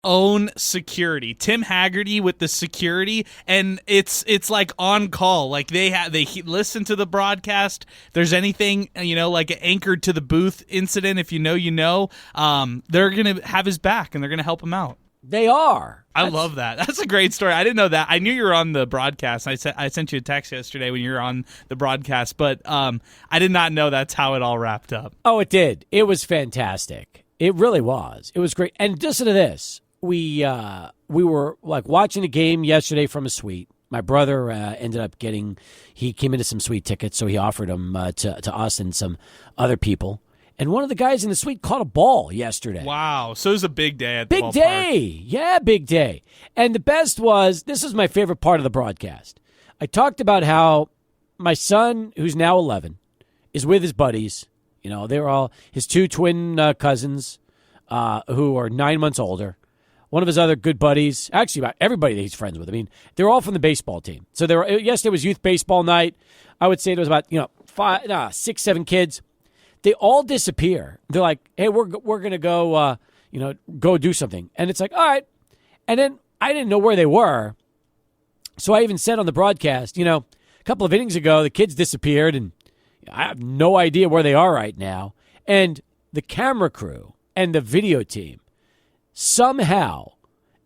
own security. Tim Haggerty with the security, and it's like on call. Like they listen to the broadcast. If there's anything, like anchored to the booth incident, if you know, they're gonna have his back and they're gonna help him out. They are. I love that. That's a great story. I didn't know that. I knew you were on the broadcast. I sent you a text yesterday when you were on the broadcast, but I did not know that's how it all wrapped up. Oh, it did. It was fantastic. It really was. It was great. And listen to this. We were like watching the game yesterday from a suite. My brother ended up he came into some suite tickets, so he offered them to us and some other people. And one of the guys in the suite caught a ball yesterday. Wow. So it was a big day at the ballpark. Big day. Yeah, big day. And the best was, this is my favorite part of the broadcast. I talked about how my son, who's now 11, is with his buddies. They're all his two twin cousins who are 9 months older. One of his other good buddies, actually about everybody that he's friends with. I mean, they're all from the baseball team. So yesterday was youth baseball night. I would say there was about 6, 7 kids. They all disappear. They're like, "Hey, we're gonna go, go do something." And it's like, all right. And then I didn't know where they were, so I even said on the broadcast, a couple of innings ago, the kids disappeared, and I have no idea where they are right now. And the camera crew and the video team somehow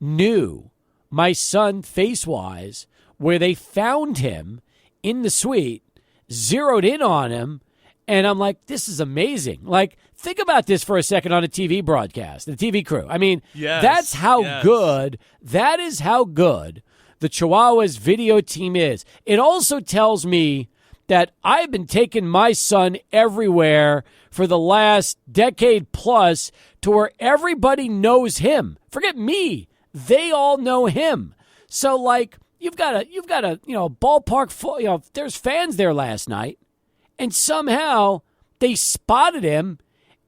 knew my son face-wise where they found him in the suite, zeroed in on him. And I'm like, this is amazing. Like, think about this for a second on a TV broadcast, the TV crew. I mean, that's how good, that is how good the Chihuahuas video team is. It also tells me that I've been taking my son everywhere for the last decade plus to where everybody knows him. Forget me. They all know him. So, like, you've got a ballpark full, there's fans there last night. And somehow they spotted him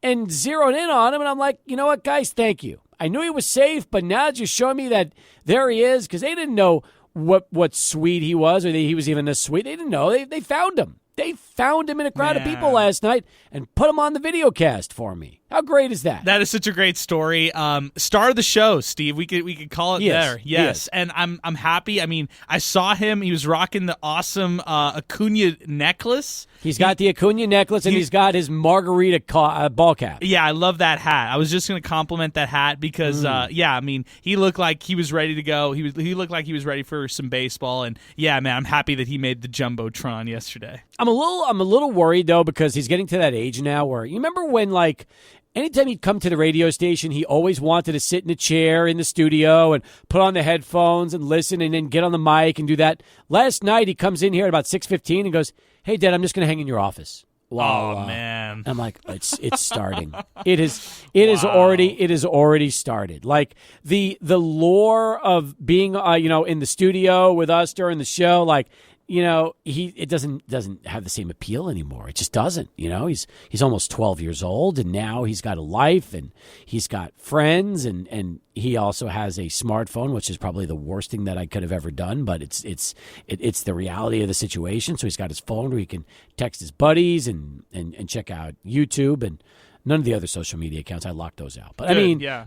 and zeroed in on him. And I'm like, you know what, guys, thank you. I knew he was safe, but now that you're showing me that there he is, because they didn't know what suite he was or that he was even in a suite. They didn't know. They found him. They found him in a crowd of people last night and put him on the video cast for me. How great is that? That is such a great story. Star of the show, Steve. We could call it there. Yes. And I'm happy. I mean, I saw him. He was rocking the awesome Acuna necklace. He's got the Acuna necklace, and he's got his margarita ball cap. Yeah, I love that hat. I was just going to compliment that hat because, I mean, he looked like he was ready to go. He looked like he was ready for some baseball. And, yeah, man, I'm happy that he made the Jumbotron yesterday. I'm a little worried, though, because he's getting to that age now where, you remember when, like, anytime he'd come to the radio station, he always wanted to sit in a chair in the studio and put on the headphones and listen and then get on the mic and do that. Last night, he comes in here at about 6:15 and goes, "Hey, Dad, I'm just going to hang in your office." Wow, man! I'm like, it's starting. It is already started. Like the lore of being in the studio with us during the show, like. It doesn't have the same appeal anymore. It just doesn't. He's almost 12 years old, and now he's got a life, and he's got friends, and he also has a smartphone, which is probably the worst thing that I could have ever done. But it's the reality of the situation. So he's got his phone where he can text his buddies and check out YouTube and. None of the other social media accounts, I locked those out. But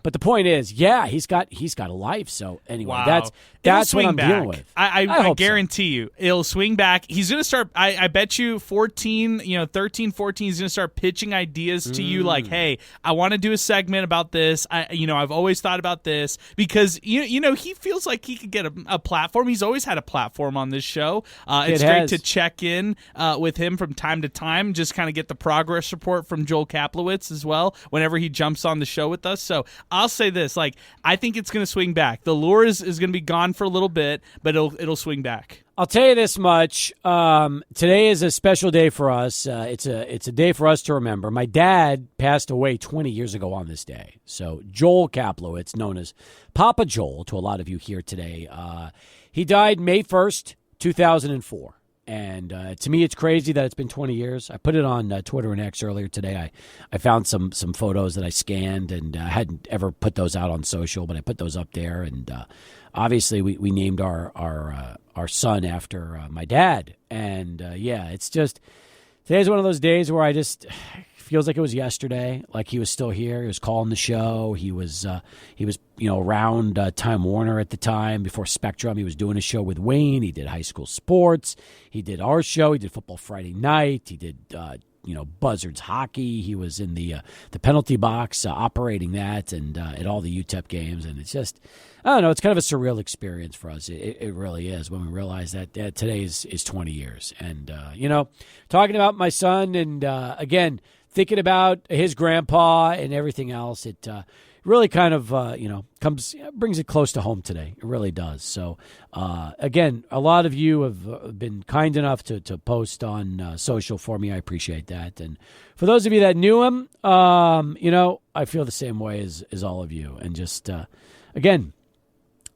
but the point is, he's got a life. So anyway, that's what I'm dealing with. I guarantee you, it'll swing back. He's going to start, I bet you 13, 14, he's going to start pitching ideas to you like, hey, I want to do a segment about this. I've always thought about this because, he feels like he could get a platform. He's always had a platform on this show. It's great to check in with him from time to time, just kind of get the progress report from Joel Kaplowitz as well whenever he jumps on the show with us. So I'll say this, I think it's going to swing back. The lure is going to be gone for a little bit, but it'll swing back. I'll tell you this much. Today is a special day for us. It's a day for us to remember. My dad passed away 20 years ago on this day. So Joel Kaplowitz, known as Papa Joel to a lot of you here today, he died May 1st, 2004. And to me, it's crazy that it's been 20 years. I put it on Twitter and X earlier today. I found some photos that I scanned, and I hadn't ever put those out on social, but I put those up there. And obviously, we named our son after my dad. And it's just today's one of those days where I just feels like it was yesterday. Like he was still here. He was calling the show. He was around Time Warner at the time before Spectrum. He was doing a show with Wayne. He did high school sports. He did our show. He did Football Friday Night. He did Buzzards hockey. He was in the penalty box operating that and at all the UTEP games. And it's just, I don't know, it's kind of a surreal experience for us. It really is when we realize that today is 20 years. And, talking about my son and, again, thinking about his grandpa and everything else, it really kind of, brings it close to home today. It really does. So, again, a lot of you have been kind enough to post on social for me. I appreciate that. And for those of you that knew him, I feel the same way as all of you. And just, again,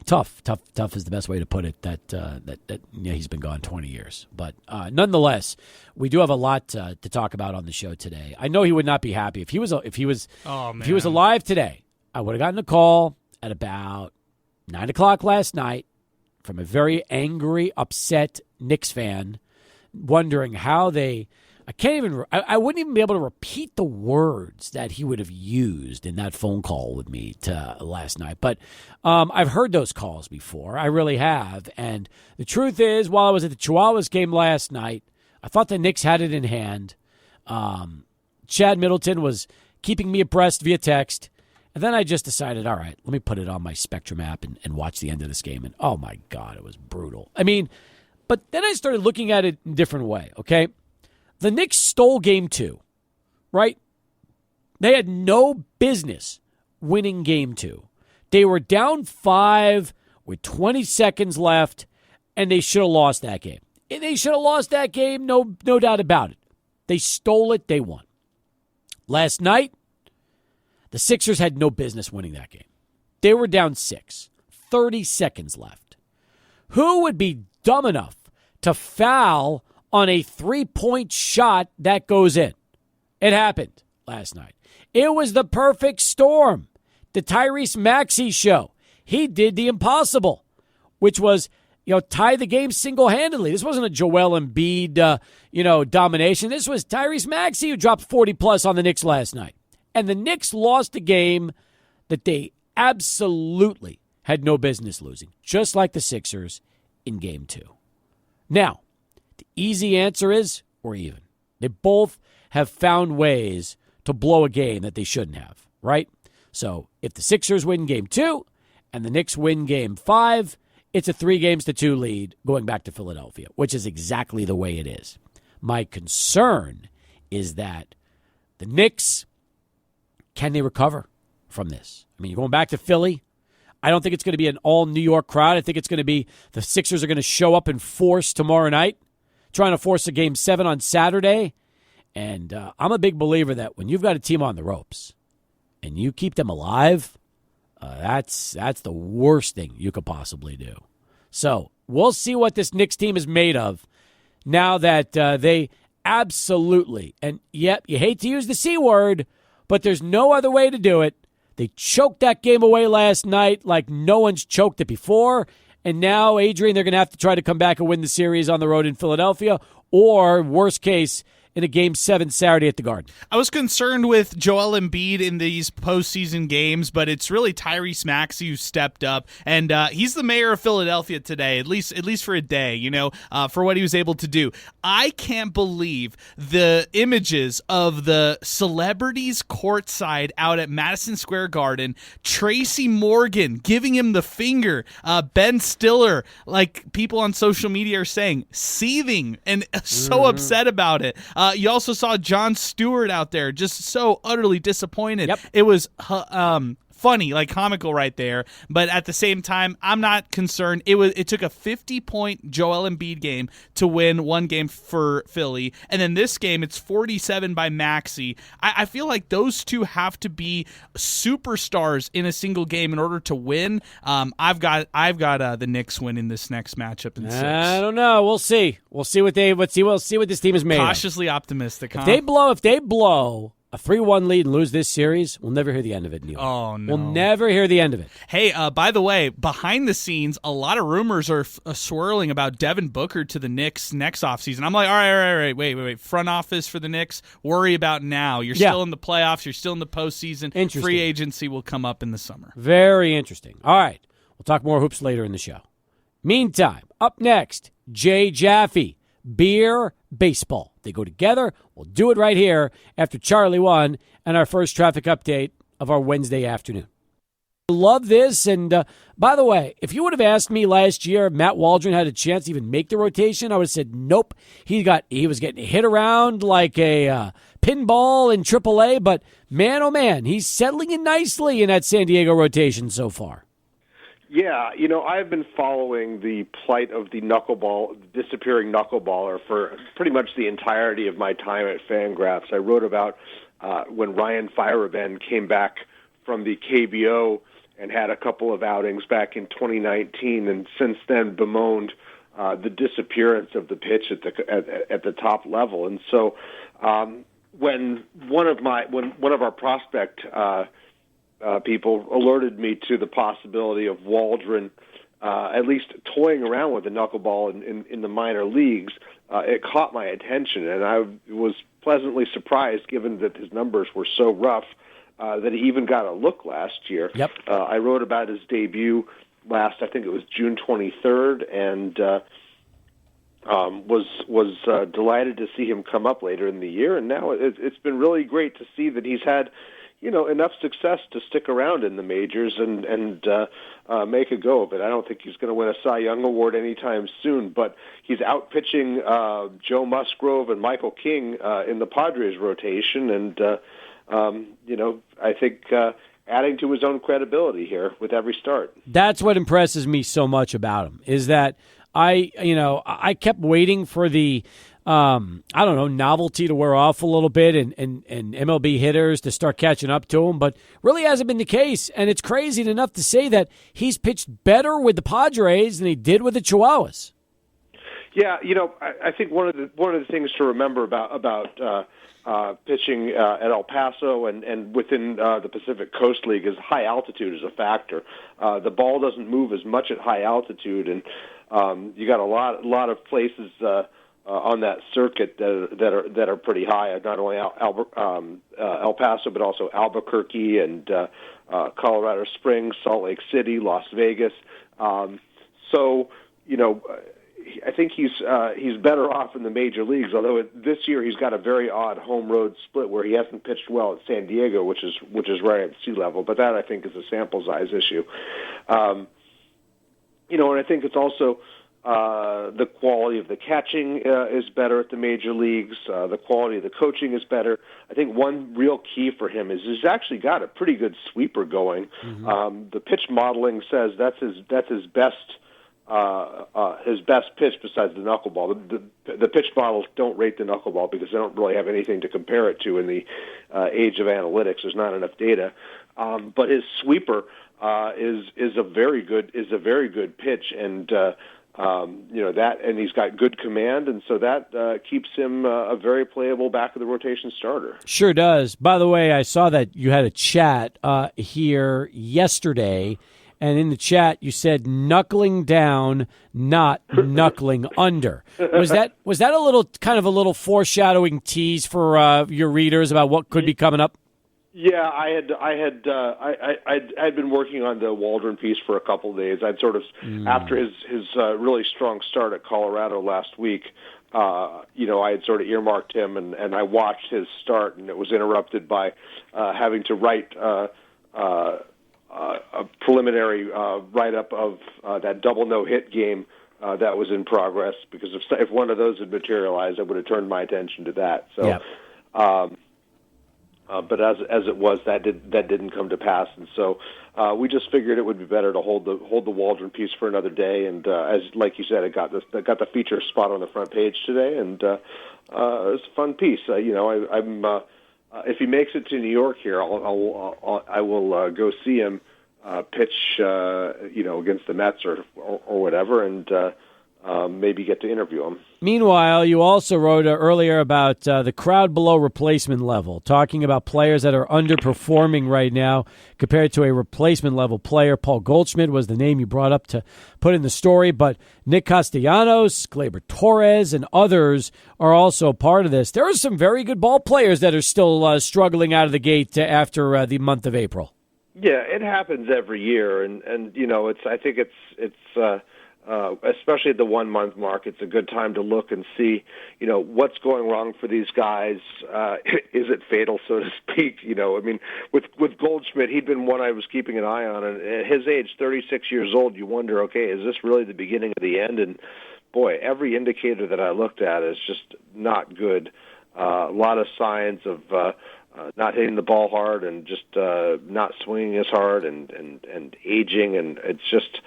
tough is the best way to put it, that he's been gone 20 years. But nonetheless, we do have a lot to talk about on the show today. I know he would not be happy if he was alive today. I would have gotten a call at about 9 o'clock last night from a very angry, upset Knicks fan wondering how I wouldn't even be able to repeat the words that he would have used in that phone call with me last night. But I've heard those calls before. I really have. And the truth is, while I was at the Chihuahuas game last night, I thought the Knicks had it in hand. Chad Middleton was keeping me abreast via text. And then I just decided, all right, let me put it on my Spectrum app and watch the end of this game. And, oh, my God, it was brutal. I mean, but then I started looking at it in a different way, okay? The Knicks stole Game 2, right? They had no business winning Game 2. They were down 5 with 20 seconds left, and they should have lost that game. They should have lost that game, no doubt about it. They stole it. They won. Last night, the Sixers had no business winning that game. They were down 6, 30 seconds left. Who would be dumb enough to foul on a 3-point shot that goes in? It happened last night. It was the perfect storm. The Tyrese Maxey show. He did the impossible, which was, tie the game single-handedly. This wasn't a Joel Embiid, domination. This was Tyrese Maxey who dropped 40-plus on the Knicks last night. And the Knicks lost a game that they absolutely had no business losing, just like the Sixers in Game 2. Now, the easy answer is we're even. They both have found ways to blow a game that they shouldn't have, right? So if the Sixers win Game 2 and the Knicks win Game 5, it's a 3-2 lead going back to Philadelphia, which is exactly the way it is. My concern is that the Knicks, can they recover from this? I mean, you're going back to Philly. I don't think it's going to be an all-New York crowd. I think it's going to be the Sixers are going to show up in force tomorrow night, trying to force a Game 7 on Saturday. And I'm a big believer that when you've got a team on the ropes and you keep them alive, that's the worst thing you could possibly do. So we'll see what this Knicks team is made of now that they absolutely, and yep, you hate to use the C word, but there's no other way to do it. They choked that game away last night like no one's choked it before. And now, Adrian, they're going to have to try to come back and win the series on the road in Philadelphia, or worst case, in a Game 7 Saturday at the Garden. I was concerned with Joel Embiid in these postseason games, but it's really Tyrese Maxey who stepped up, and he's the mayor of Philadelphia today, at least for a day, for what he was able to do. I can't believe the images of the celebrities courtside out at Madison Square Garden, Tracy Morgan giving him the finger, Ben Stiller, like people on social media are saying, seething and so upset about it. You also saw Jon Stewart out there just so utterly disappointed. Yep. It was funny, like comical right there. But at the same time, I'm not concerned. It took a 50-point Joel Embiid game to win one game for Philly. And then this game, it's 47 by Maxey. I feel like those two have to be superstars in a single game in order to win. I've got the Knicks winning this next matchup in 6. I don't know. We'll see. We'll see what this team is made of. Cautiously optimistic. If they blow a 3-1 lead and lose this series, we'll never hear the end of it, Neil. Oh, no. We'll never hear the end of it. Hey, by the way, behind the scenes, a lot of rumors are swirling about Devin Booker to the Knicks next offseason. I'm like, all right, wait. Front office for the Knicks, worry about now. You're still in the playoffs. You're still in the postseason. Free agency will come up in the summer. Very interesting. All right. We'll talk more hoops later in the show. Meantime, up next, Jay Jaffe, beer, baseball. They go together. We'll do it right here after Charlie 1 and our first traffic update of our Wednesday afternoon. Love this. And by the way, if you would have asked me last year if Matt Waldron had a chance to even make the rotation, I would have said nope. He was getting hit around like a pinball in AAA, but man, oh man, he's settling in nicely in that San Diego rotation so far. Yeah, I've been following the plight of the disappearing knuckleballer for pretty much the entirety of my time at Fangraphs. I wrote about when Ryan Feierabend came back from the KBO and had a couple of outings back in 2019, and since then bemoaned the disappearance of the pitch at the top level. And so when one of our prospect people alerted me to the possibility of Waldron at least toying around with the knuckleball in the minor leagues, it caught my attention, and I was pleasantly surprised, given that his numbers were so rough, that he even got a look last year. Yep. I wrote about his debut I think it was June 23rd, and was delighted to see him come up later in the year, and now it's been really great to see that he's had enough success to stick around in the majors and make a go of it. I don't think he's going to win a Cy Young Award anytime soon, but he's out pitching Joe Musgrove and Michael King in the Padres rotation, and I think adding to his own credibility here with every start. That's what impresses me so much about him, is that I kept waiting for the novelty to wear off a little bit and MLB hitters to start catching up to him, but really hasn't been the case. And it's crazy enough to say that he's pitched better with the Padres than he did with the Chihuahuas. Yeah, I think one of the things to remember about pitching at El Paso and within the Pacific Coast League is high altitude is a factor. The ball doesn't move as much at high altitude, and you got a lot of places on that circuit that are pretty high. Not only El Paso, but also Albuquerque and Colorado Springs, Salt Lake City, Las Vegas. I think he's better off in the major leagues. Although this year he's got a very odd home road split where he hasn't pitched well at San Diego, which is right at sea level. But that I think is a sample size issue. And I think it's also the quality of the catching is better at the major leagues. The quality of the coaching is better. I think one real key for him is he's actually got a pretty good sweeper going. Mm-hmm. The pitch modeling says that's his best pitch besides the knuckleball. The pitch models don't rate the knuckleball because they don't really have anything to compare it to in the age of analytics. There's not enough data. But his sweeper is a very good pitch, and that, and he's got good command, and so that keeps him a very playable back of the rotation starter. Sure does. By the way, I saw that you had a chat here yesterday, and in the chat you said knuckling down, not knuckling under. Was that a little foreshadowing tease for your readers about what could be coming up? Yeah, I'd been working on the Waldron piece for a couple of days. I'd sort of after his really strong start at Colorado last week, I had sort of earmarked him, and I watched his start, and it was interrupted by having to write a preliminary write-up of that double no-hit game that was in progress, because if one of those had materialized, I would have turned my attention to that. So. Yep. But as it was, that didn't come to pass, and so we just figured it would be better to hold the Waldron piece for another day. And as like you said, it got the feature spot on the front page today, and it was a fun piece. I'm if he makes it to New York here, I will go see him pitch, against the Mets or whatever, and maybe get to interview him. Meanwhile, you also wrote earlier about the crowd below replacement level, talking about players that are underperforming right now compared to a replacement level player. Paul Goldschmidt was the name you brought up to put in the story, but Nick Castellanos, Gleyber Torres, and others are also part of this. There are some very good ball players that are still struggling out of the gate after the month of April. Yeah, it happens every year, and I think it's especially at the 1 month mark, it's a good time to look and see, what's going wrong for these guys. Is it fatal, so to speak? With Goldschmidt, he'd been one I was keeping an eye on, and at his age, 36 years old, you wonder, okay, is this really the beginning of the end? And boy, every indicator that I looked at is just not good. A lot of signs of not hitting the ball hard and just not swinging as hard and aging, and it's just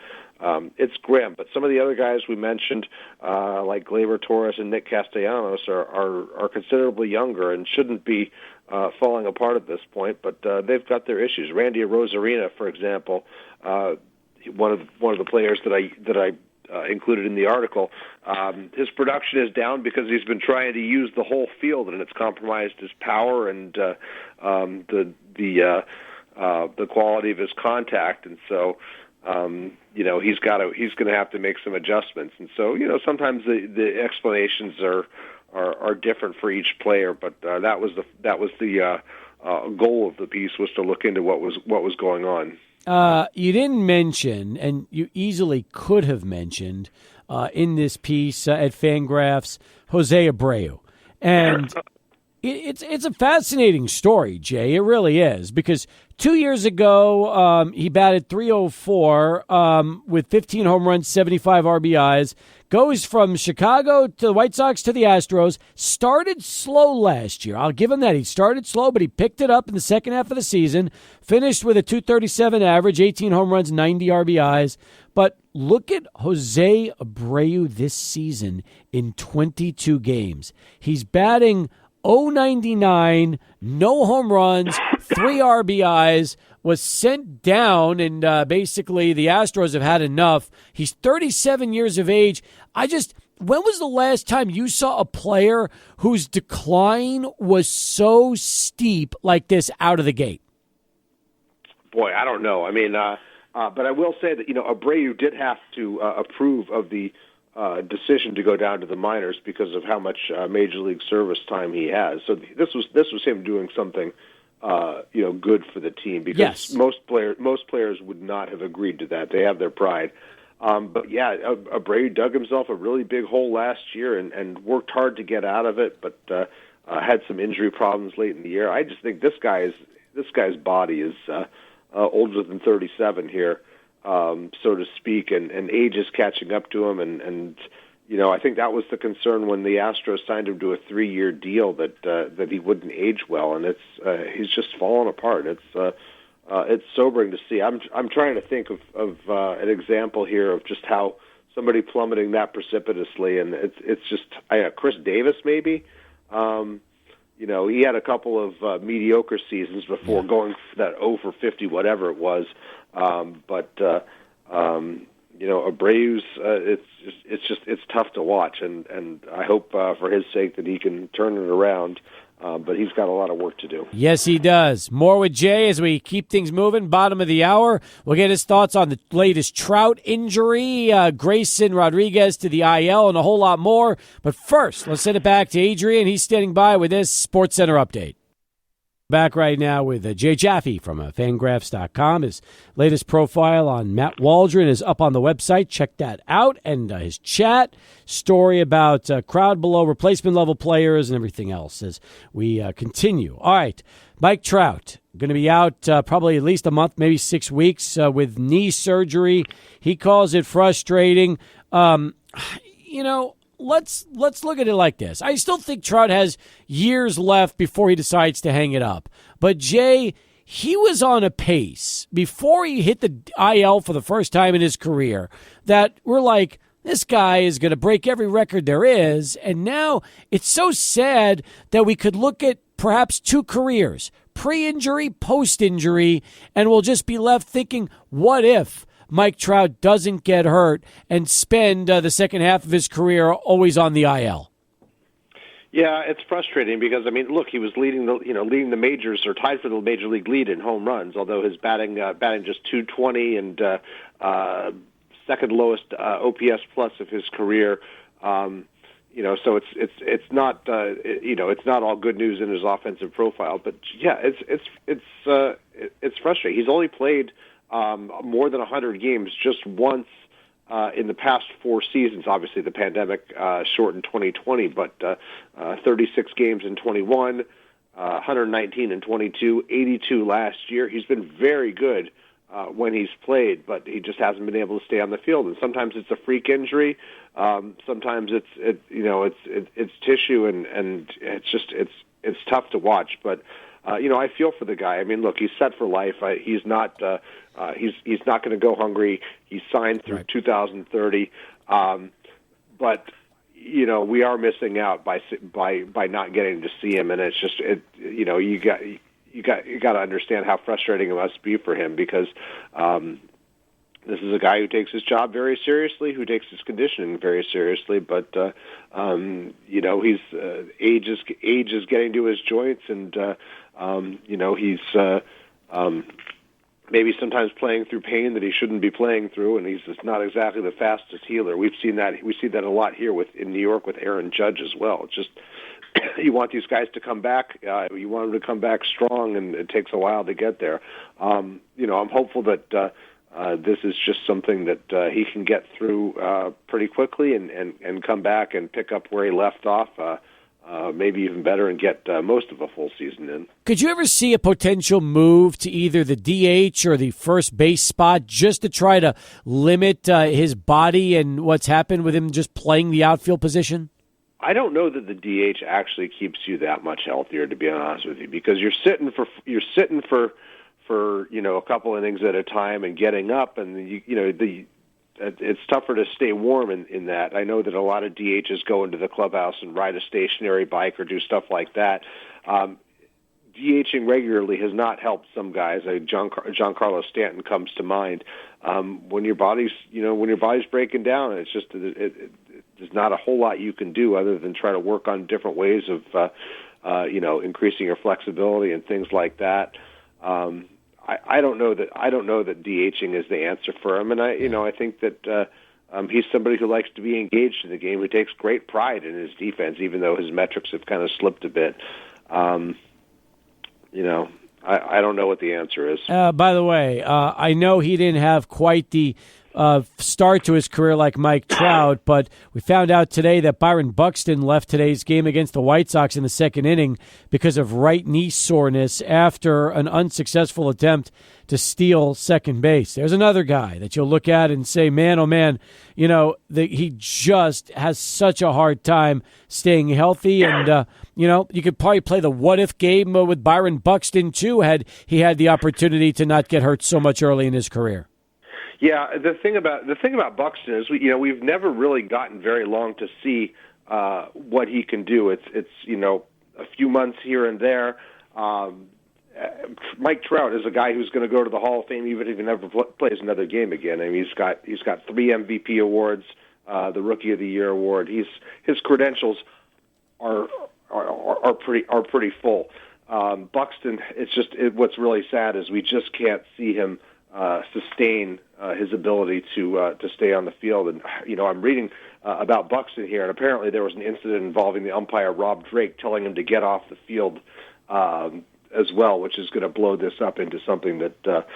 it's grim. But some of the other guys we mentioned, like Gleyber Torres and Nick Castellanos, are considerably younger and shouldn't be falling apart at this point. But they've got their issues. Randy Rosarina, for example, one of the players that I included in the article, his production is down because he's been trying to use the whole field, and it's compromised his power and the quality of his contact, and so he's going to have to make some adjustments, and so sometimes the explanations are different for each player, but that was the goal of the piece, was to look into what was going on. You didn't mention, and you easily could have mentioned in this piece at Fangraphs, Jose Abreu. And it's a fascinating story, Jay. It really is, because 2 years ago, he batted .304 with 15 home runs, 75 RBIs, goes from Chicago to the White Sox to the Astros, started slow last year. I'll give him that. He started slow, but he picked it up in the second half of the season, finished with a .237 average, 18 home runs, 90 RBIs. But look at Jose Abreu this season in 22 games. He's batting .099, no home runs, 3 RBIs, was sent down, and basically the Astros have had enough. He's 37 years of age. When was the last time you saw a player whose decline was so steep like this out of the gate? Boy, I don't know. I mean, but I will say that, Abreu did have to approve of the decision to go down to the minors because of how much major league service time he has. So this was him doing something good for the team, because yes, most players would not have agreed to that. They have their pride. But yeah, Abreu dug himself a really big hole last year and worked hard to get out of it, but had some injury problems late in the year. I just think this guy's body is older than 37 here, so to speak, and age is catching up to him, and I think that was the concern when the Astros signed him to a 3-year deal, that he wouldn't age well, and he's just fallen apart. It's sobering to see. I'm trying to think of an example here of just how somebody plummeting that precipitously, and it's just Chris Davis maybe. He had a couple of mediocre seasons before going for that 0 for 50, whatever it was. Abreu's it's tough to watch, and I hope for his sake that he can turn it around. But he's got a lot of work to do. Yes, he does. More with Jay as we keep things moving. Bottom of the hour, we'll get his thoughts on the latest Trout injury, Grayson Rodriguez to the IL, and a whole lot more. But first, let's send it back to Adrian. He's standing by with this SportsCenter update. Back right now with Jay Jaffe from Fangraphs.com. His latest profile on Matt Waldron is up on the website. Check that out. And his chat story about crowd below replacement level players and everything else as we continue. All right, Mike Trout going to be out probably at least a month, maybe 6 weeks with knee surgery. He calls it frustrating. Let's look at it like this. I still think Trout has years left before he decides to hang it up. But, Jay, he was on a pace before he hit the IL for the first time in his career that we're like, this guy is going to break every record there is. And now it's so sad that we could look at perhaps 2 careers, pre-injury, post-injury, and we'll just be left thinking, what if? Mike Trout doesn't get hurt and spend the second half of his career always on the IL? Yeah, it's frustrating because look, he was leading the majors or tied for the major league lead in home runs, although his batting just .220 and second lowest OPS plus of his career. So it's not it's not all good news in his offensive profile, but yeah, it's frustrating. He's only played more than 100 games just once in the past 4 seasons. Obviously, the pandemic shortened 2020, but 36 games in 21, 119 in 22, 82 last year. He's been very good when he's played, but he just hasn't been able to stay on the field. And sometimes it's a freak injury, sometimes it's tissue, and it's tough to watch. But I feel for the guy. Look, he's set for life. He's not going to go hungry. He's signed through 2030. But we are missing out by not getting to see him, and it's just you got to understand how frustrating it must be for him, because this is a guy who takes his job very seriously, who takes his conditioning very seriously, but he's age is getting to his joints, and he's maybe sometimes playing through pain that he shouldn't be playing through, and he's just not exactly the fastest healer. We see that a lot here in New York with Aaron Judge as well. It's just you want these guys to come back. You want them to come back strong, and it takes a while to get there. I'm hopeful that this is just something that he can get through pretty quickly and come back and pick up where he left off, maybe even better, and get most of a full season in. Could you ever see a potential move to either the DH or the first base spot just to try to limit his body and what's happened with him just playing the outfield position? I don't know that the DH actually keeps you that much healthier, to be honest with you, because you're sitting for a couple innings at a time and getting up, and it's tougher to stay warm in that. I know that a lot of DHs go into the clubhouse and ride a stationary bike or do stuff like that. DHing regularly has not helped some guys. Giancarlo Stanton comes to mind. When your body's breaking down, it's just there's not a whole lot you can do other than try to work on different ways of increasing your flexibility and things like that. I don't know that DHing is the answer for him, and I think that he's somebody who likes to be engaged in the game, who takes great pride in his defense, even though his metrics have kind of slipped a bit. I don't know what the answer is. By the way, I know he didn't have quite the start to his career like Mike Trout, but we found out today that Byron Buxton left today's game against the White Sox in the second inning because of right knee soreness after an unsuccessful attempt to steal second base. There's another guy that you'll look at and say, man, oh man, he just has such a hard time staying healthy, and you could probably play the what-if game with Byron Buxton too had he had the opportunity to not get hurt so much early in his career. Yeah, the thing about Buxton is we've never really gotten very long to see what he can do. It's a few months here and there. Mike Trout is a guy who's going to go to the Hall of Fame even if he never plays another game again. He's got 3 MVP awards, the Rookie of the Year award. His credentials are pretty full. Buxton, what's really sad is we just can't see him sustain his ability to stay on the field. And I'm reading about Buxton here, and apparently there was an incident involving the umpire Rob Drake telling him to get off the field as well, which is going to blow this up into something that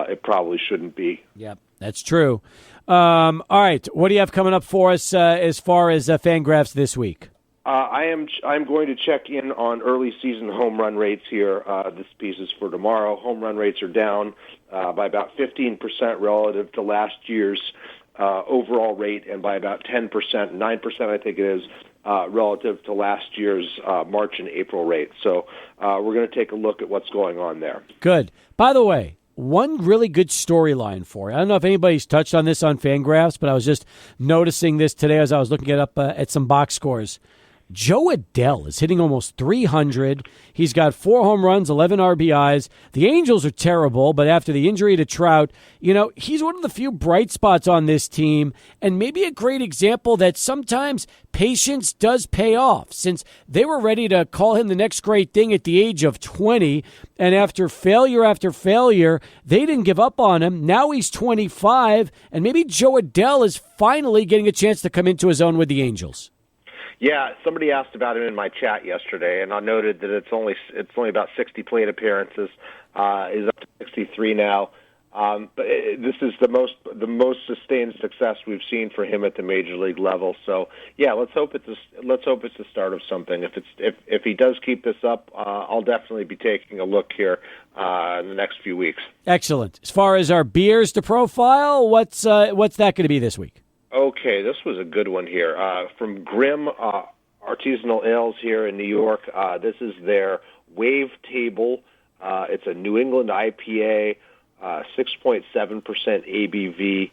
it probably shouldn't be. Yep, that's true. All right, what do you have coming up for us as far as Fangraphs this week? I'm going to check in on early season home run rates here. This piece is for tomorrow. Home run rates are down by about 15% relative to last year's overall rate, and by about 10%, 9% I think it is, relative to last year's March and April rate. So we're going to take a look at what's going on there. Good. By the way, one really good storyline for you. I don't know if anybody's touched on this on Fangraphs, but I was just noticing this today as I was looking it up at some box scores. Joe Adele is hitting almost 300. He's got 4 home runs, 11 RBIs. The Angels are terrible, but after the injury to Trout, he's one of the few bright spots on this team, and maybe a great example that sometimes patience does pay off, since they were ready to call him the next great thing at the age of 20, and after failure, they didn't give up on him. Now he's 25, and maybe Joe Adele is finally getting a chance to come into his own with the Angels. Yeah, somebody asked about him in my chat yesterday, and I noted that it's only about 60 plate appearances. He's up to 63 now. But this is the most sustained success we've seen for him at the major league level. So yeah, let's hope it's the start of something. If he does keep this up, I'll definitely be taking a look here in the next few weeks. Excellent. As far as our beers to profile, what's that going to be this week? Okay, this was a good one here. From Grimm Artisanal Ales here in New York. This is their Wave Table. It's a New England IPA, 6.7% ABV.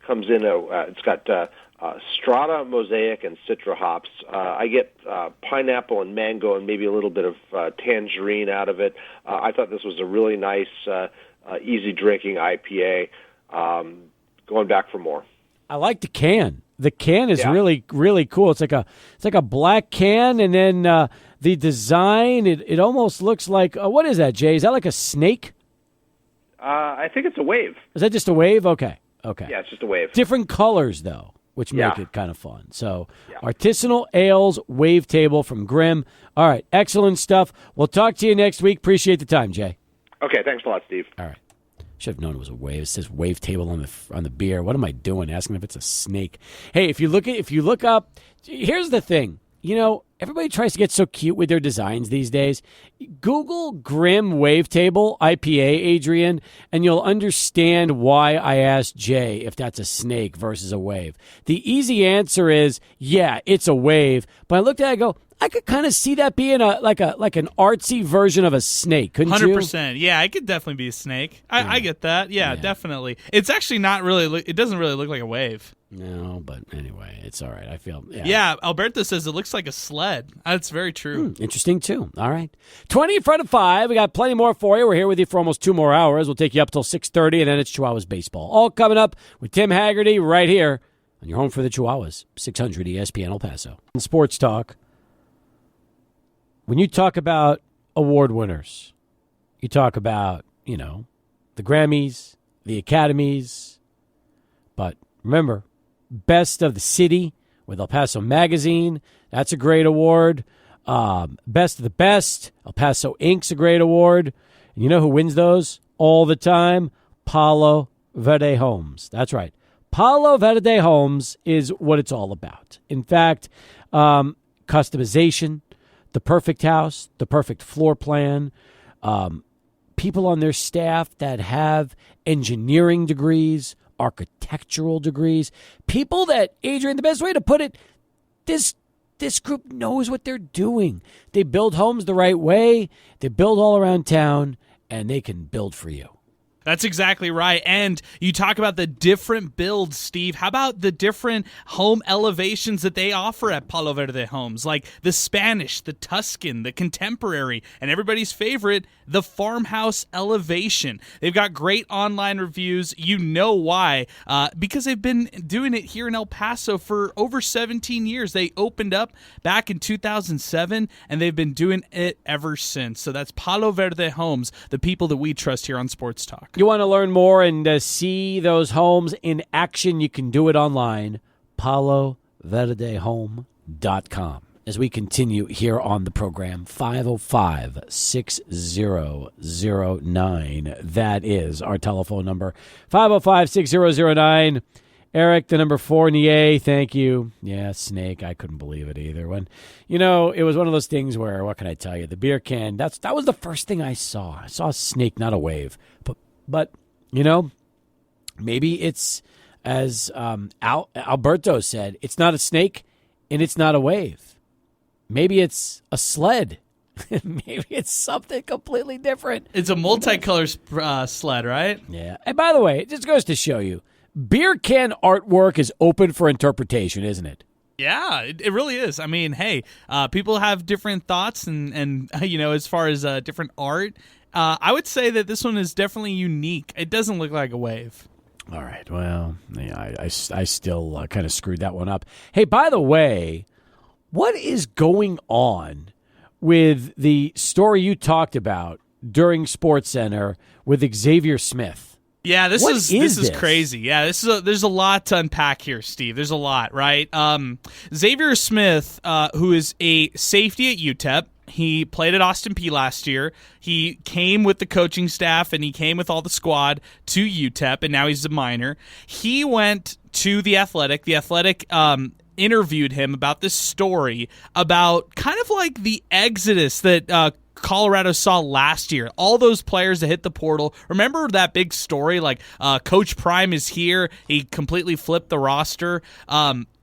Comes in, it's got Strata, Mosaic, and Citra hops. I get pineapple and mango and maybe a little bit of tangerine out of it. I thought this was a really nice, easy drinking IPA. Going back for more. I like the can. The can is really, really cool. It's like a black can, and then the design. It almost looks like what is that, Jay? Is that like a snake? I think it's a wave. Is that just a wave? Okay. Yeah, it's just a wave. Different colors though, which make it kind of fun. So, Artisanal Ales Wave Table from Grimm. All right, excellent stuff. We'll talk to you next week. Appreciate the time, Jay. Okay, thanks a lot, Steve. All right. Should have known it was a wave. It says Wave Table on the beer. What am I doing? Asking if it's a snake. Hey, if you look up, here's the thing. Everybody tries to get so cute with their designs these days. Google Grimm Wave Table IPA, Adrian, and you'll understand why I asked Jay if that's a snake versus a wave. The easy answer is, yeah, it's a wave. But I looked at it, I go, I could kind of see that being like an artsy version of a snake, couldn't you? 100%. Yeah, it could definitely be a snake. I get that. Yeah, definitely. It's actually not really. It doesn't really look like a wave. No, but anyway, it's all right. I feel. Yeah, Alberto says it looks like a sled. That's very true. Interesting too. All right, 20 in front of 5. We got plenty more for you. We're here with you for almost 2 more hours. We'll take you up till 6:30, and then it's Chihuahuas baseball. All coming up with Tim Haggerty right here on your home for the Chihuahuas, 600 ESPN El Paso. Sports Talk. When you talk about award winners, you talk about, the Grammys, the Academies, but remember, Best of the City with El Paso Magazine, that's a great award. Best of the Best, El Paso Inc.'s a great award. And you know who wins those all the time? Palo Verde Homes. That's right. Palo Verde Homes is what it's all about. In fact, customization, the perfect house, the perfect floor plan, people on their staff that have engineering degrees, architectural degrees, people that, Adrian, the best way to put it, this group knows what they're doing. They build homes the right way, they build all around town, and they can build for you. That's exactly right. And you talk about the different builds, Steve. How about the different home elevations that they offer at Palo Verde Homes, like the Spanish, the Tuscan, the Contemporary, and everybody's favorite, the Farmhouse Elevation. They've got great online reviews. You know why? Because they've been doing it here in El Paso for over 17 years. They opened up back in 2007, and they've been doing it ever since. So that's Palo Verde Homes, the people that we trust here on Sports Talk. You want to learn more and see those homes in action, you can do it online, paloverdehome.com. As we continue here on the program, 505-6009. That is our telephone number, 505-6009. Eric, the number 4 in the A, thank you. Yeah, snake, I couldn't believe it either. When, it was one of those things where, what can I tell you, the beer can, that was the first thing I saw. I saw a snake, not a wave. But maybe it's, as Alberto said, it's not a snake and it's not a wave. Maybe it's a sled. Maybe it's something completely different. It's a multicolored sled, right? Yeah. And by the way, it just goes to show you, beer can artwork is open for interpretation, isn't it? Yeah, it really is. I mean, hey, people have different thoughts and as far as different art, I would say that this one is definitely unique. It doesn't look like a wave. All right. Well, yeah, I still kind of screwed that one up. Hey, by the way, what is going on with the story you talked about during SportsCenter with Xavier Smith? Yeah, this is crazy. Yeah, there's a lot to unpack here, Steve. There's a lot, right? Xavier Smith, who is a safety at UTEP, he played at Austin Peay last year. He came with the coaching staff and he came with all the squad to UTEP, and now he's a minor. He went to The Athletic. The Athletic interviewed him about this story about kind of like the exodus that Colorado saw last year. All those players that hit the portal. Remember that big story? Like Coach Prime is here. He completely flipped the roster.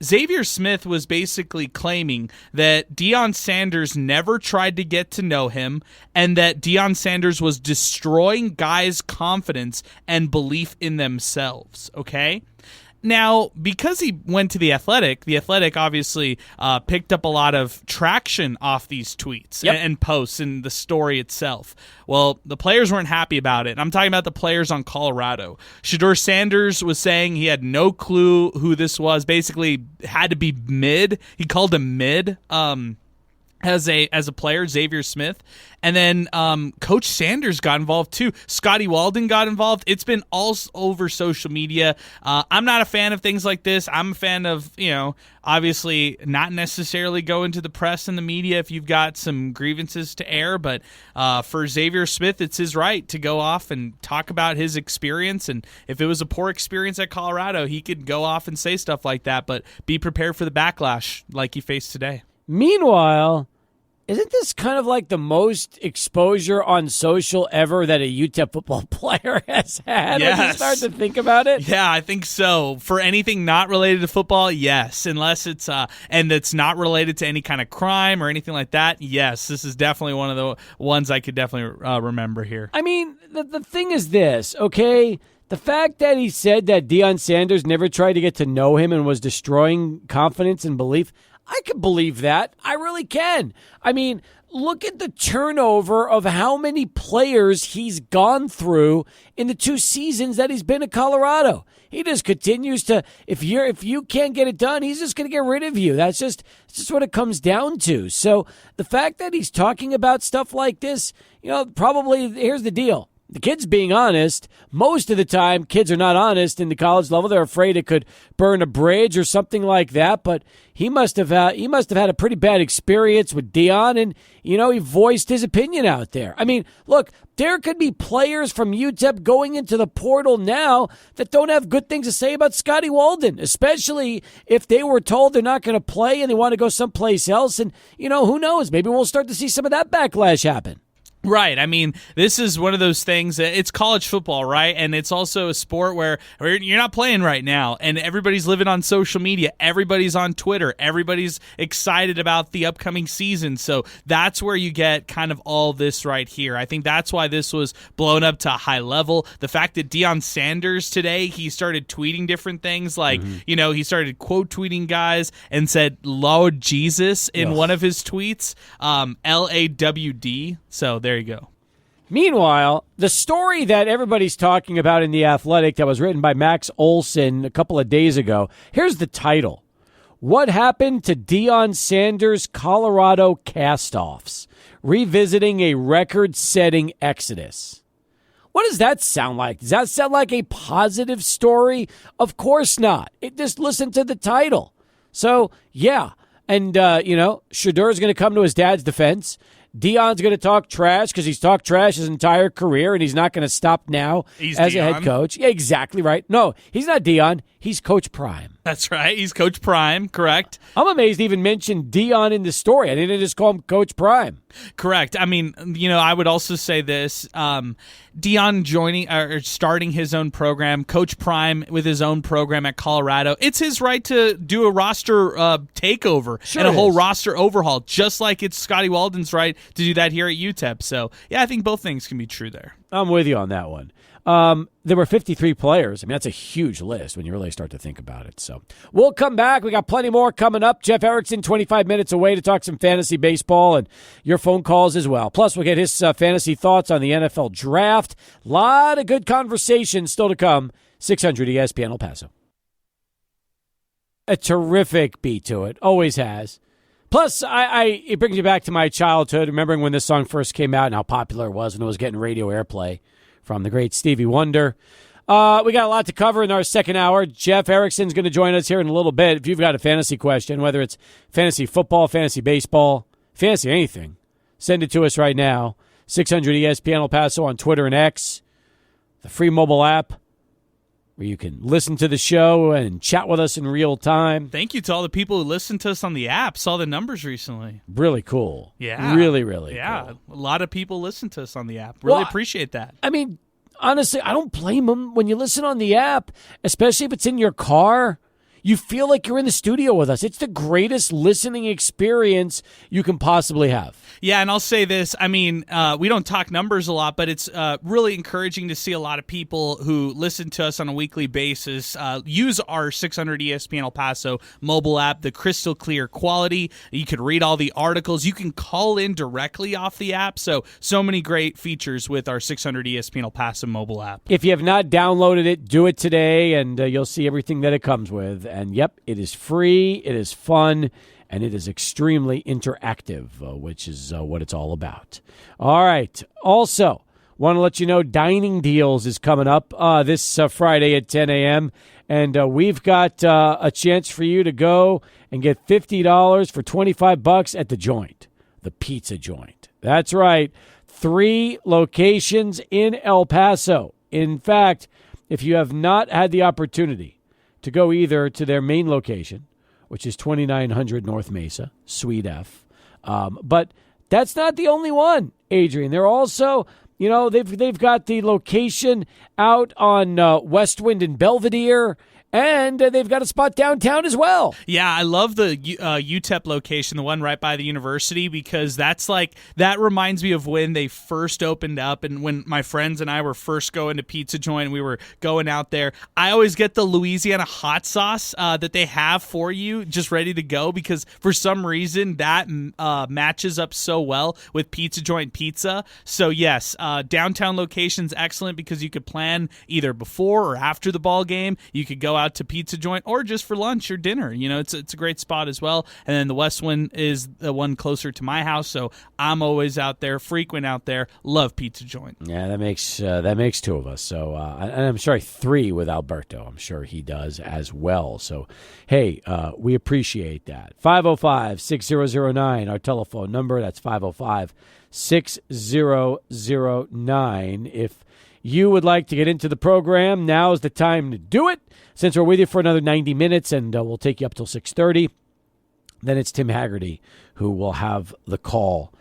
Xavier Smith was basically claiming that Deion Sanders never tried to get to know him and that Deion Sanders was destroying guys' confidence and belief in themselves. Okay? Now, because he went to The Athletic obviously picked up a lot of traction off these tweets and posts and the story itself. Well, the players weren't happy about it. I'm talking about the players on Colorado. Shedeur Sanders was saying he had no clue who this was, basically had to be mid. He called him mid. As a player, Xavier Smith. And then Coach Sanders got involved too. Scotty Walden got involved. It's been all over social media. I'm not a fan of things like this. I'm a fan of, obviously not necessarily going to the press and the media if you've got some grievances to air. But for Xavier Smith, it's his right to go off and talk about his experience. And if it was a poor experience at Colorado, he could go off and say stuff like that. But be prepared for the backlash like he faced today. Meanwhile, isn't this kind of like the most exposure on social ever that a UTEP football player has had? Yes. When you start to think about it? Yeah, I think so. For anything not related to football, yes. Unless it's and it's not related to any kind of crime or anything like that, yes. This is definitely one of the ones I could definitely remember here. I mean, the thing is this, okay? The fact that he said that Deion Sanders never tried to get to know him and was destroying confidence and belief, I can believe that. I really can. I mean, look at the turnover of how many players he's gone through in the 2 seasons that he's been at Colorado. He just continues to, if you can't get it done, he's just going to get rid of you. That's just what it comes down to. So the fact that he's talking about stuff like this, probably, here's the deal. The kid's being honest. Most of the time, kids are not honest in the college level. They're afraid it could burn a bridge or something like that. But he must have had a pretty bad experience with Deion, and he voiced his opinion out there. I mean, look, there could be players from UTEP going into the portal now that don't have good things to say about Scotty Walden, especially if they were told they're not going to play and they want to go someplace else. And who knows? Maybe we'll start to see some of that backlash happen. Right. I mean, this is one of those things. It's college football, right? And it's also a sport where you're not playing right now, and everybody's living on social media. Everybody's on Twitter. Everybody's excited about the upcoming season. So that's where you get kind of all this right here. I think that's why this was blown up to a high level. The fact that Deion Sanders today, he started tweeting different things like, he started quote tweeting guys and said Lord Jesus in one of his tweets, LAWD. So there you go. Meanwhile, the story that everybody's talking about in The Athletic that was written by Max Olson a couple of days ago, here's the title. What happened to Deion Sanders' Colorado castoffs? Revisiting a record-setting exodus. What does that sound like? Does that sound like a positive story? Of course not. Just listen to the title. So, yeah. And, Shedeur's going to come to his dad's defense. Deion's going to talk trash because he's talked trash his entire career, and he's not going to stop now as a head coach. Yeah, exactly right. No, he's not Deion. He's Coach Prime. That's right. He's Coach Prime, correct. I'm amazed he even mentioned Deion in the story. I didn't just call him Coach Prime. Correct. I mean, I would also say this. Deion joining or starting his own program, Coach Prime with his own program at Colorado. It's his right to do a roster takeover and a whole roster overhaul, just like it's Scotty Walden's right to do that here at UTEP. So, yeah, I think both things can be true there. I'm with you on that one. there were 53 players. I mean, that's a huge list when you really start to think about it. So we'll come back. We got plenty more coming up. Jeff Erickson, 25 minutes away to talk some fantasy baseball and your phone calls as well. Plus, we'll get his fantasy thoughts on the NFL draft. A lot of good conversation still to come. 600 ESPN El Paso. A terrific beat to it. Always has. Plus, it brings you back to my childhood, remembering when this song first came out and how popular it was when it was getting radio airplay from the great Stevie Wonder. We got a lot to cover in our second hour. Jeff Erickson's going to join us here in a little bit. If you've got a fantasy question, whether it's fantasy football, fantasy baseball, fantasy anything, send it to us right now. 600 ESPN El Paso on Twitter and X. The free mobile app where you can listen to the show and chat with us in real time. Thank you to all the people who listened to us on the app. Saw the numbers recently. Really cool. Yeah. Really cool. A lot of people listen to us on the app. Really appreciate that. I mean, honestly, I don't blame them. When you listen on the app, especially if it's in your car, you feel like you're in the studio with us. It's the greatest listening experience you can possibly have. Yeah, and I'll say this. I mean, we don't talk numbers a lot, but it's really encouraging to see a lot of people who listen to us on a weekly basis use our 600 ESPN El Paso mobile app, the crystal clear quality. You can read all the articles. You can call in directly off the app. So many great features with our 600 ESPN El Paso mobile app. If you have not downloaded it, do it today, and you'll see everything that it comes with. And, yep, it is free, it is fun, and it is extremely interactive, which is what it's all about. All right. Also, want to let you know Dining Deals is coming up this Friday at 10 a.m., and we've got a chance for you to go and get $50 for $25 at The Joint, the pizza joint. That's right. 3 locations in El Paso. In fact, if you have not had the opportunity to go either to their main location, which is 2900 North Mesa, Suite F. But that's not the only one, Adrian. They're also, they've got the location out on Westwind and Belvedere, and they've got a spot downtown as well. Yeah, I love the UTEP location, the one right by the university, because that reminds me of when they first opened up and when my friends and I were first going to Pizza Joint and we were going out there. I always get the Louisiana hot sauce that they have for you just ready to go because for some reason that matches up so well with Pizza Joint pizza. So yes, downtown location's excellent because you could plan either before or after the ball game. You could go out to Pizza Joint or just for lunch or dinner. It's a great spot as well. And then the West one is the one closer to my house, so I'm always out there, frequent out there. Love Pizza Joint. Yeah, that makes 2 of us. So and I'm sorry, 3 with Alberto. I'm sure he does as well. So hey, we appreciate that. 505-6009, our telephone number. That's 505-6009. If you would like to get into the program, now is the time to do it. Since we're with you for another 90 minutes, and we'll take you up till 6:30, then it's Tim Haggerty who will have the call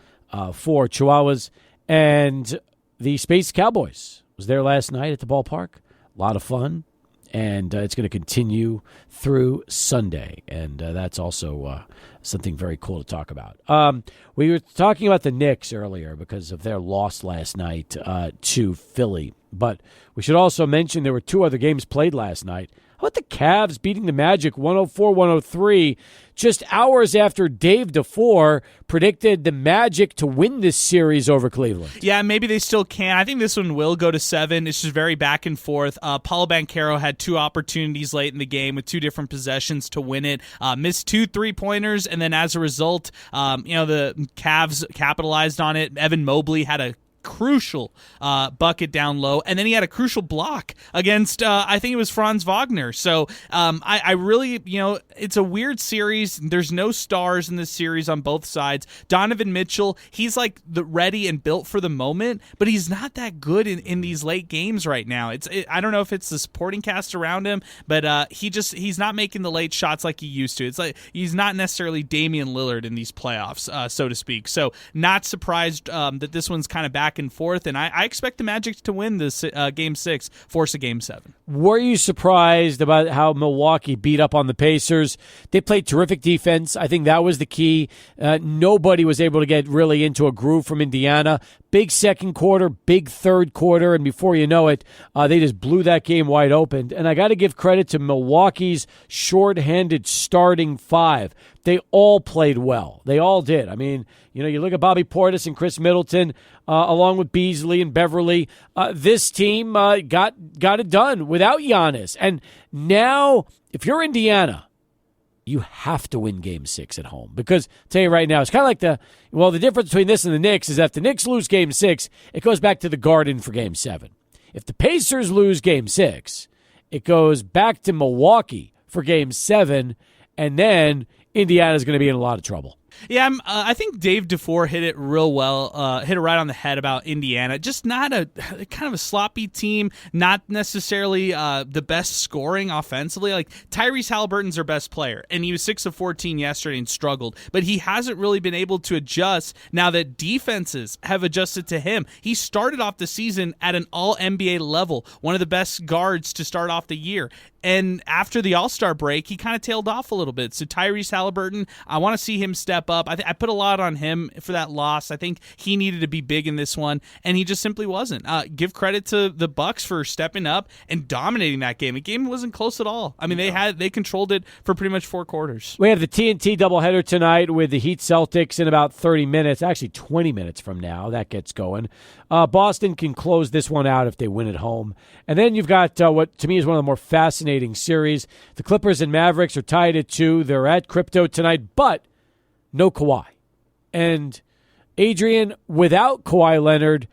for Chihuahuas. And the Space Cowboys was there last night at the ballpark. A lot of fun. And it's going to continue through Sunday. And that's also something very cool to talk about. We were talking about the Knicks earlier because of their loss last night to Philly. But we should also mention there were 2 other games played last night. How about the Cavs beating the Magic 104-103 just hours after Dave DeFore predicted the Magic to win this series over Cleveland? Yeah, maybe they still can. I think this one will go to 7. It's just very back and forth. Paulo Banchero had 2 opportunities late in the game with 2 different possessions to win it. Missed 2 3-pointers, and then as a result, the Cavs capitalized on it. Evan Mobley had a crucial bucket down low, and then he had a crucial block against I think it was Franz Wagner. So I really, it's a weird series. There's no stars in this series on both sides. Donovan Mitchell, he's like the ready and built for the moment, but he's not that good in these late games right now. I don't know if it's the supporting cast around him, but he's not making the late shots like he used to. It's like he's not necessarily Damian Lillard in these playoffs, so to speak. So not surprised that this one's kind of back and forth, and I expect the Magic to win this Game 6, force a Game 7. Were you surprised about how Milwaukee beat up on the Pacers? They played terrific defense. I think that was the key. Nobody was able to get really into a groove from Indiana. big second quarter, big third quarter, and before you know it, they just blew that game wide open. And I got to give credit to Milwaukee's shorthanded starting five. They all played well. They all did. I mean, you look at Bobby Portis and Chris Middleton, along with Beasley and Beverly. This team got it done without Giannis. And now, if you're Indiana, you have to win Game 6 at home. Because, I'll tell you right now, it's kind of like the difference between this and the Knicks is that if the Knicks lose Game 6, it goes back to the Garden for Game 7. If the Pacers lose Game 6, it goes back to Milwaukee for Game 7, and then Indiana's going to be in a lot of trouble. Yeah, I think Dave DeFore hit it real well, hit it right on the head about Indiana. Just not kind of a sloppy team, not necessarily the best scoring offensively. Like Tyrese Halliburton's their best player, and he was 6 of 14 yesterday and struggled. But he hasn't really been able to adjust now that defenses have adjusted to him. He started off the season at an all-NBA level, one of the best guards to start off the year. And after the All-Star break, he kind of tailed off a little bit. So Tyrese Halliburton, I want to see him step up. I put a lot on him for that loss. I think he needed to be big in this one, and he just simply wasn't. Give credit to the Bucks for stepping up and dominating that game. The game wasn't close at all. I mean, they controlled it for pretty much 4 quarters. We have the TNT doubleheader tonight with the Heat Celtics in about 30 minutes, actually 20 minutes from now. That gets going. Boston can close this one out if they win at home. And then you've got what to me is one of the more fascinating series. The Clippers and Mavericks are tied at 2. They're at Crypto tonight, but no Kawhi. And Adrian, without Kawhi Leonard,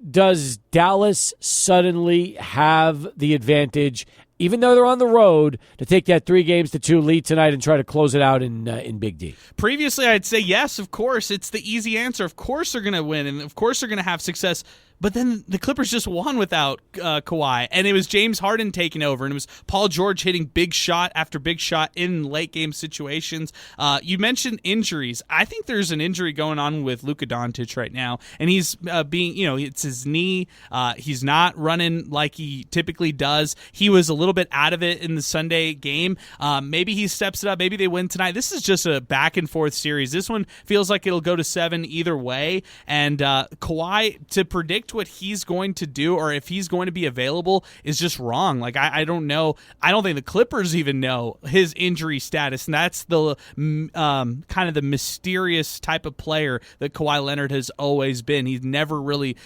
does Dallas suddenly have the advantage, even though they're on the road, to take that 3-2 lead tonight and try to close it out in Big D? Previously, I'd say yes, of course. It's the easy answer. Of course they're going to win, and of course they're going to have success. But then the Clippers just won without Kawhi, and it was James Harden taking over, and it was Paul George hitting big shot after big shot in late-game situations. You mentioned injuries. I think there's an injury going on with Luka Doncic right now, and he's it's his knee. He's not running like he typically does. He was a little bit out of it in the Sunday game. Maybe he steps it up. Maybe they win tonight. This is just a back-and-forth series. This one feels like it'll go to 7 either way, and Kawhi, to predict what he's going to do or if he's going to be available is just wrong. Like, I don't know. I don't think the Clippers even know his injury status, and that's the kind of the mysterious type of player that Kawhi Leonard has always been. He never really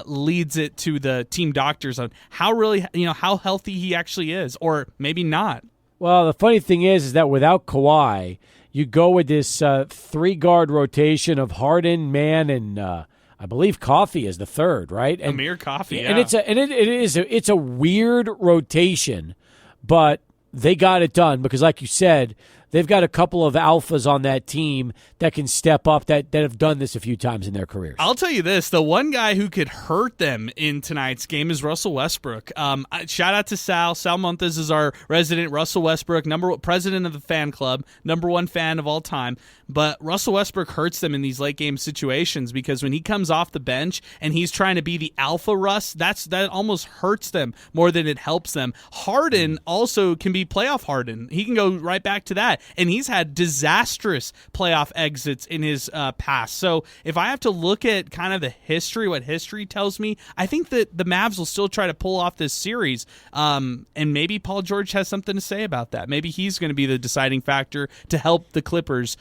leads it to the team doctors on how healthy he actually is, or maybe not. Well, the funny thing is that without Kawhi, you go with this 3-guard rotation of Harden, Mann, and I believe Coffey is the third, right? And Amir Coffey, yeah. And it's a weird rotation, but they got it done because, like you said, they've got a couple of alphas on that team that can step up that have done this a few times in their careers. I'll tell you this, the one guy who could hurt them in tonight's game is Russell Westbrook. Shout out to Sal. Sal Montes is our resident Russell Westbrook, president of the fan club, #1 fan of all time. But Russell Westbrook hurts them in these late game situations because when he comes off the bench and he's trying to be the alpha Russ, that almost hurts them more than it helps them. Harden also can be playoff Harden. He can go right back to that. And he's had disastrous playoff exits in his past. So if I have to look at kind of the history, what history tells me, I think that the Mavs will still try to pull off this series. And maybe Paul George has something to say about that. Maybe he's going to be the deciding factor to help the Clippers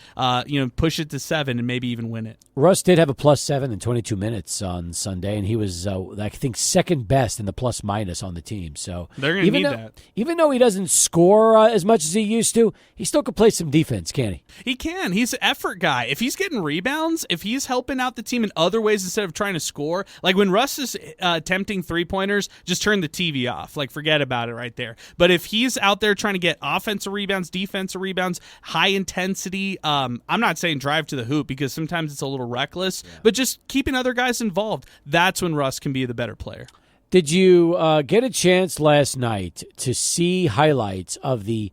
push it to 7 and maybe even win it. Russ did have a +7 in 22 minutes on Sunday, and he was, I think, second best in the plus-minus on the team. So they're going to need that. Even though he doesn't score as much as he used to, he still can play some defense, can't he? He can. He's an effort guy. If he's getting rebounds, if he's helping out the team in other ways instead of trying to score, like when Russ is attempting 3-pointers, just turn the TV off. Like, forget about it right there. But if he's out there trying to get offensive rebounds, defensive rebounds, high intensity, I'm not saying drive to the hoop because sometimes it's a little reckless, but just keeping other guys involved, that's when Russ can be the better player. Did you get a chance last night to see highlights of the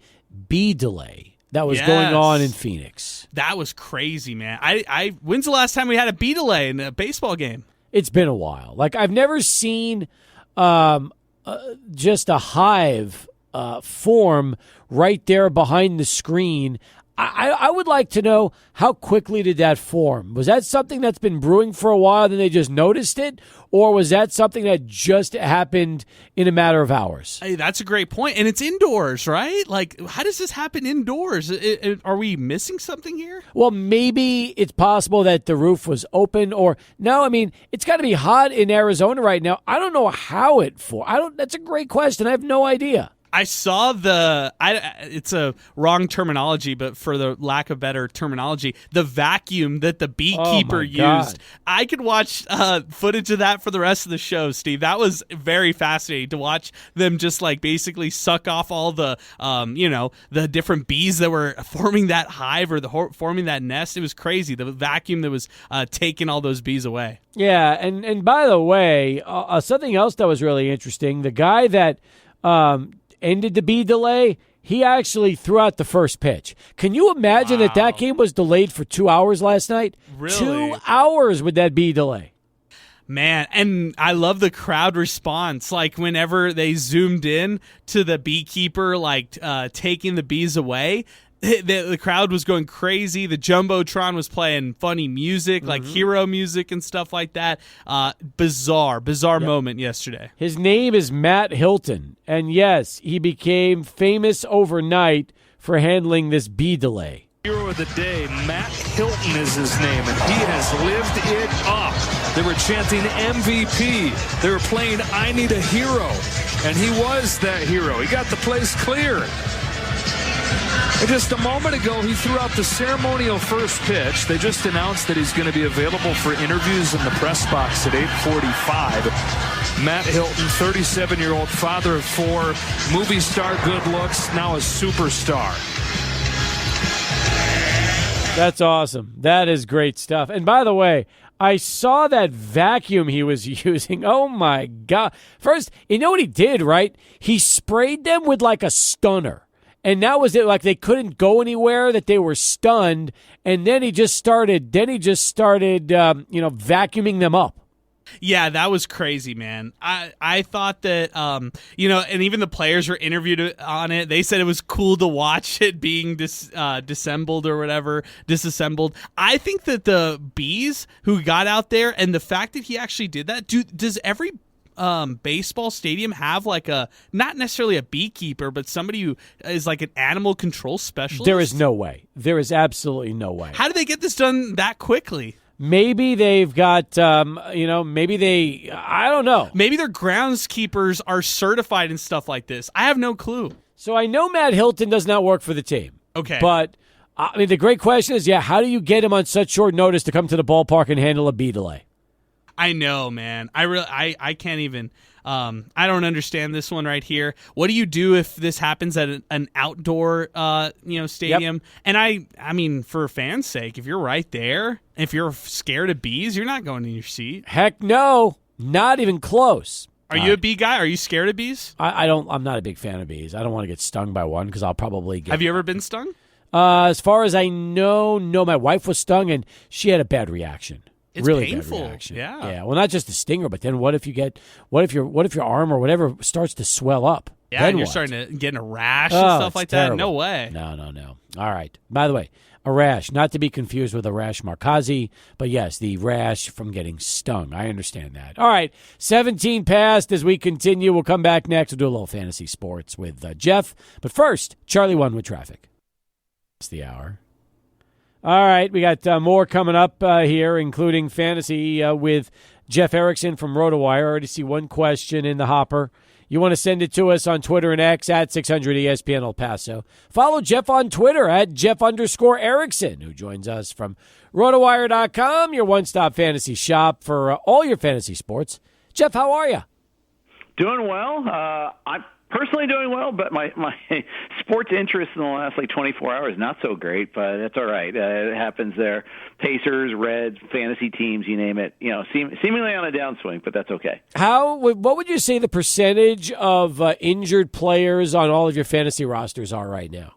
B delay that was going on in Phoenix? That was crazy, man. When's the last time we had a B delay in a baseball game? It's been a while. Like, I've never seen just a hive form right there behind the screen. I would like to know, how quickly did that form? Was that something that's been brewing for a while, then they just noticed it? Or was that something that just happened in a matter of hours? Hey, that's a great point. And it's indoors, right? Like, how does this happen indoors? Are we missing something here? Well, maybe it's possible that the roof was open, or no. I mean, it's got to be hot in Arizona right now. I don't know how it formed. That's a great question. I have no idea. I saw it's a wrong terminology, but for the lack of better terminology, the vacuum that the beekeeper used. I could watch footage of that for the rest of the show, Steve. That was very fascinating to watch them just like basically suck off all the, the different bees that were forming that hive or forming that nest. It was crazy. The vacuum that was taking all those bees away. Yeah, and by the way, something else that was really interesting, the guy that ended the bee delay, he actually threw out the first pitch. Can you imagine that game was delayed for 2 hours last night? Really? 2 hours with that bee delay. Man, and I love the crowd response. Like whenever they zoomed in to the beekeeper, like taking the bees away, the crowd was going crazy. The Jumbotron was playing funny music, like hero music and stuff like that. Bizarre moment yesterday. His name is Matt Hilton, and yes, he became famous overnight for handling this bee delay. Hero of the day, Matt Hilton is his name, and he has lived it up. They were chanting MVP. They were playing I Need a Hero, and he was that hero. He got the place cleared. And just a moment ago, he threw out the ceremonial first pitch. They just announced that he's going to be available for interviews in the press box at 8:45. Matt Hilton, 37-year-old father of 4, movie star, good looks, now a superstar. That's awesome. That is great stuff. And by the way, I saw that vacuum he was using. Oh, my God. First, you know what he did, right? He sprayed them with like a stunner. And that was it. Like they couldn't go anywhere, that they were stunned. And then he just started vacuuming them up. Yeah, that was crazy, man. I thought that, and even the players were interviewed on it. They said it was cool to watch it being disassembled. I think that the bees who got out there and the fact that he actually did that, does every baseball stadium have like not necessarily a beekeeper, but somebody who is like an animal control specialist? There is no way. There is absolutely no way. How do they get this done that quickly? Maybe they've got, I don't know. Maybe their groundskeepers are certified and stuff like this. I have no clue. So I know Matt Hilton does not work for the team. Okay. But, I mean, the great question is, how do you get him on such short notice to come to the ballpark and handle a bee delay? I know, man. I can't even. I don't understand this one right here. What do you do if this happens at an outdoor, stadium? Yep. And I mean, for fans' sake, if you're right there, if you're scared of bees, you're not going in your seat. Heck no, not even close. Are you a bee guy? Are you scared of bees? I'm not a big fan of bees. I don't want to get stung by one because I'll probably get. Have you ever been stung? As far as I know, no. My wife was stung and she had a bad reaction. It's really painful. Bad reaction. Yeah. Well, not just the stinger, but then what if your arm or whatever starts to swell up? Yeah, then and you're what? starting to get a rash and stuff like terrible. that. No way. No. All right. By the way, a rash, not to be confused with a rash Markazi, but yes, the rash from getting stung. I understand that. All right, 17 past as we continue. We'll come back next. We'll do a little fantasy sports with Jeff. But first, Charlie 1 with traffic. It's the hour. All right, we got more coming up here, including fantasy with Jeff Erickson from Rotowire. I already see one question in the hopper. You want to send it to us on Twitter and X at 600 ESPN El Paso. Follow Jeff on Twitter at Jeff_Erickson, who joins us from Rotowire.com, your one-stop fantasy shop for all your fantasy sports. Jeff, how are you? Doing well. I'm personally doing well, but my sports interest in the last 24 hours not so great, but that's all right. It happens there. Pacers, Reds, fantasy teams, you name it. Seemingly on a downswing, but that's okay. What would you say the percentage of injured players on all of your fantasy rosters are right now?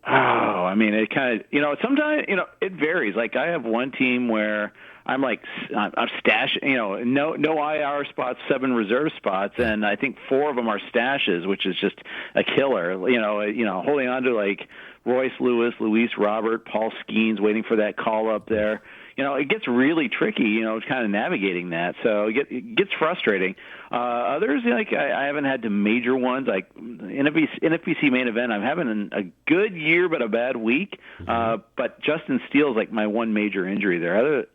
Oh, I mean, it kind of, sometimes, it varies. Like I have one team where I'm stashing, no IR spots, 7 reserve spots, and I think 4 of them are stashes, which is just a killer. Holding on to like Royce Lewis, Luis Robert, Paul Skeens, waiting for that call up there. It gets really tricky, kind of navigating that. So it gets frustrating. Others, I haven't had the major ones, like NFBC main event. I'm having a good year, but a bad week. But Justin Steele's like my one major injury there. Other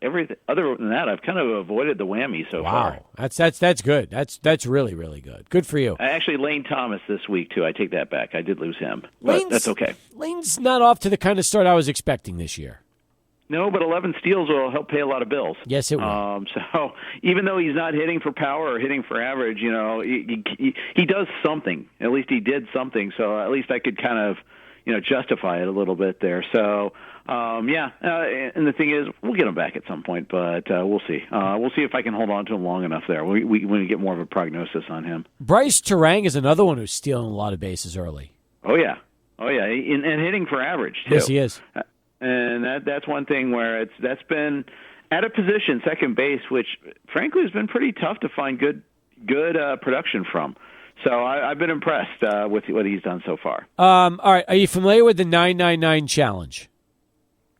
than that, I've kind of avoided the whammy so far. Wow, that's good. That's really, really good. Good for you. Actually, Lane Thomas this week, too. I take that back. I did lose him, but that's okay. Lane's not off to the kind of start I was expecting this year. No, but 11 steals will help pay a lot of bills. Yes, it will. So even though he's not hitting for power or hitting for average, he does something. At least he did something. So at least I could kind of, justify it a little bit there. So, and the thing is, we'll get him back at some point, but we'll see. We'll see if I can hold on to him long enough there. When we get more of a prognosis on him. Bryce Terang is another one who's stealing a lot of bases early. Oh, yeah. And hitting for average, too. Yes, he is. And that's one thing where that's been at a position, second base, which frankly has been pretty tough to find good production from. So I've been impressed with what he's done so far. All right, are you familiar with the 999 challenge?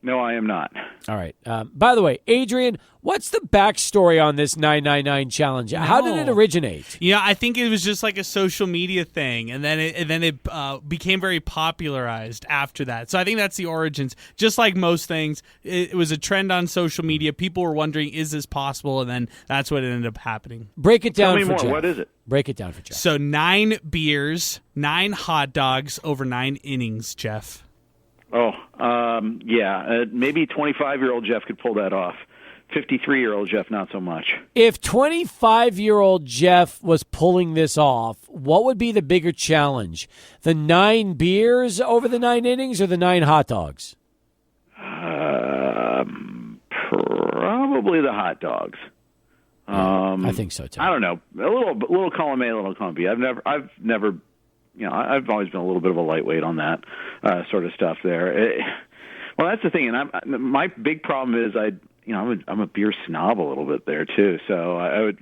No, I am not. All right. By the way, Adrian, what's the backstory on this 999 challenge? How did it originate? Yeah, I think it was just like a social media thing, and then it became very popularized after that. So I think that's the origins. Just like most things, it was a trend on social media. People were wondering, is this possible? And then that's what ended up happening. Break it down Tell me for more. Jeff. What is it? Break it down for Jeff. So 9 beers, 9 hot dogs over 9 innings, Jeff. Maybe 25-year-old Jeff could pull that off. 53-year-old Jeff, not so much. If 25-year-old Jeff was pulling this off, what would be the bigger challenge? The 9 beers over the 9 innings or the 9 hot dogs? Probably the hot dogs. I think so, too. I don't know. A little column A, a little column B. I've never I've always been a little bit of a lightweight on that sort of stuff there. Well, that's the thing, and my big problem is I'm a beer snob a little bit there too. So I would,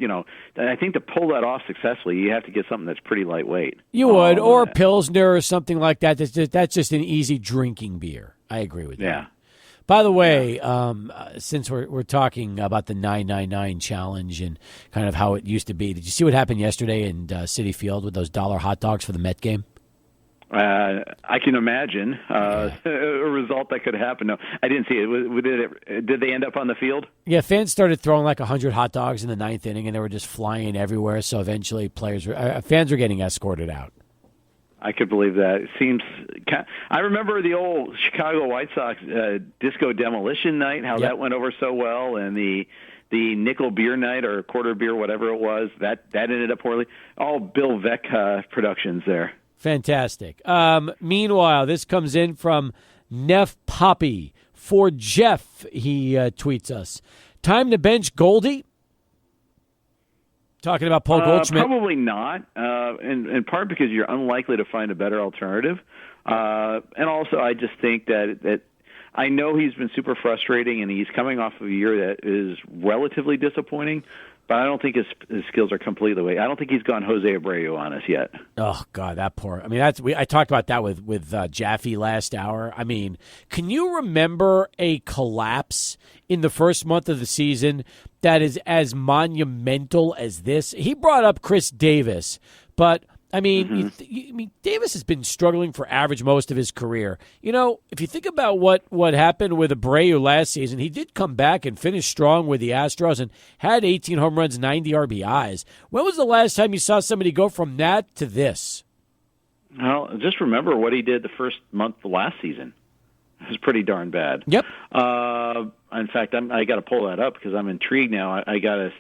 I think to pull that off successfully, you have to get something that's pretty lightweight. You would, or Pilsner or something like that. That's just an easy drinking beer. I agree with you. Yeah. By the way, since we're talking about the 999 challenge and kind of how it used to be, did you see what happened yesterday in Citi Field with those dollar hot dogs for the Met game? I can imagine a result that could happen. No, I didn't see it. Did they end up on the field? Yeah, fans started throwing like 100 hot dogs in the 9th inning, and they were just flying everywhere. So eventually, fans were getting escorted out. I could believe that. It seems. I remember the old Chicago White Sox disco demolition night. How that went over so well, and the nickel beer night or quarter beer, whatever it was, that ended up poorly. All Bill Veck productions there. Fantastic. Meanwhile, this comes in from Neff Poppy. For Jeff, he tweets us. Time to bench Goldie? Talking about Paul Goldschmidt. Probably not, in part because you're unlikely to find a better alternative. And also, I just think that I know he's been super frustrating, and he's coming off of a year that is relatively disappointing. But I don't think his skills are completely away. I don't think he's gone Jose Abreu on us yet. Oh God, that poor. I mean, I talked about that with Jaffe last hour. I mean, can you remember a collapse in the first month of the season that is as monumental as this? He brought up Chris Davis, but I mean, Davis has been struggling for average most of his career. If you think about what happened with Abreu last season, he did come back and finish strong with the Astros and had 18 home runs, 90 RBIs. When was the last time you saw somebody go from that to this? Well, just remember what he did the first month of last season. It was pretty darn bad. Yep. In fact, I got to pull that up because I'm intrigued now. I got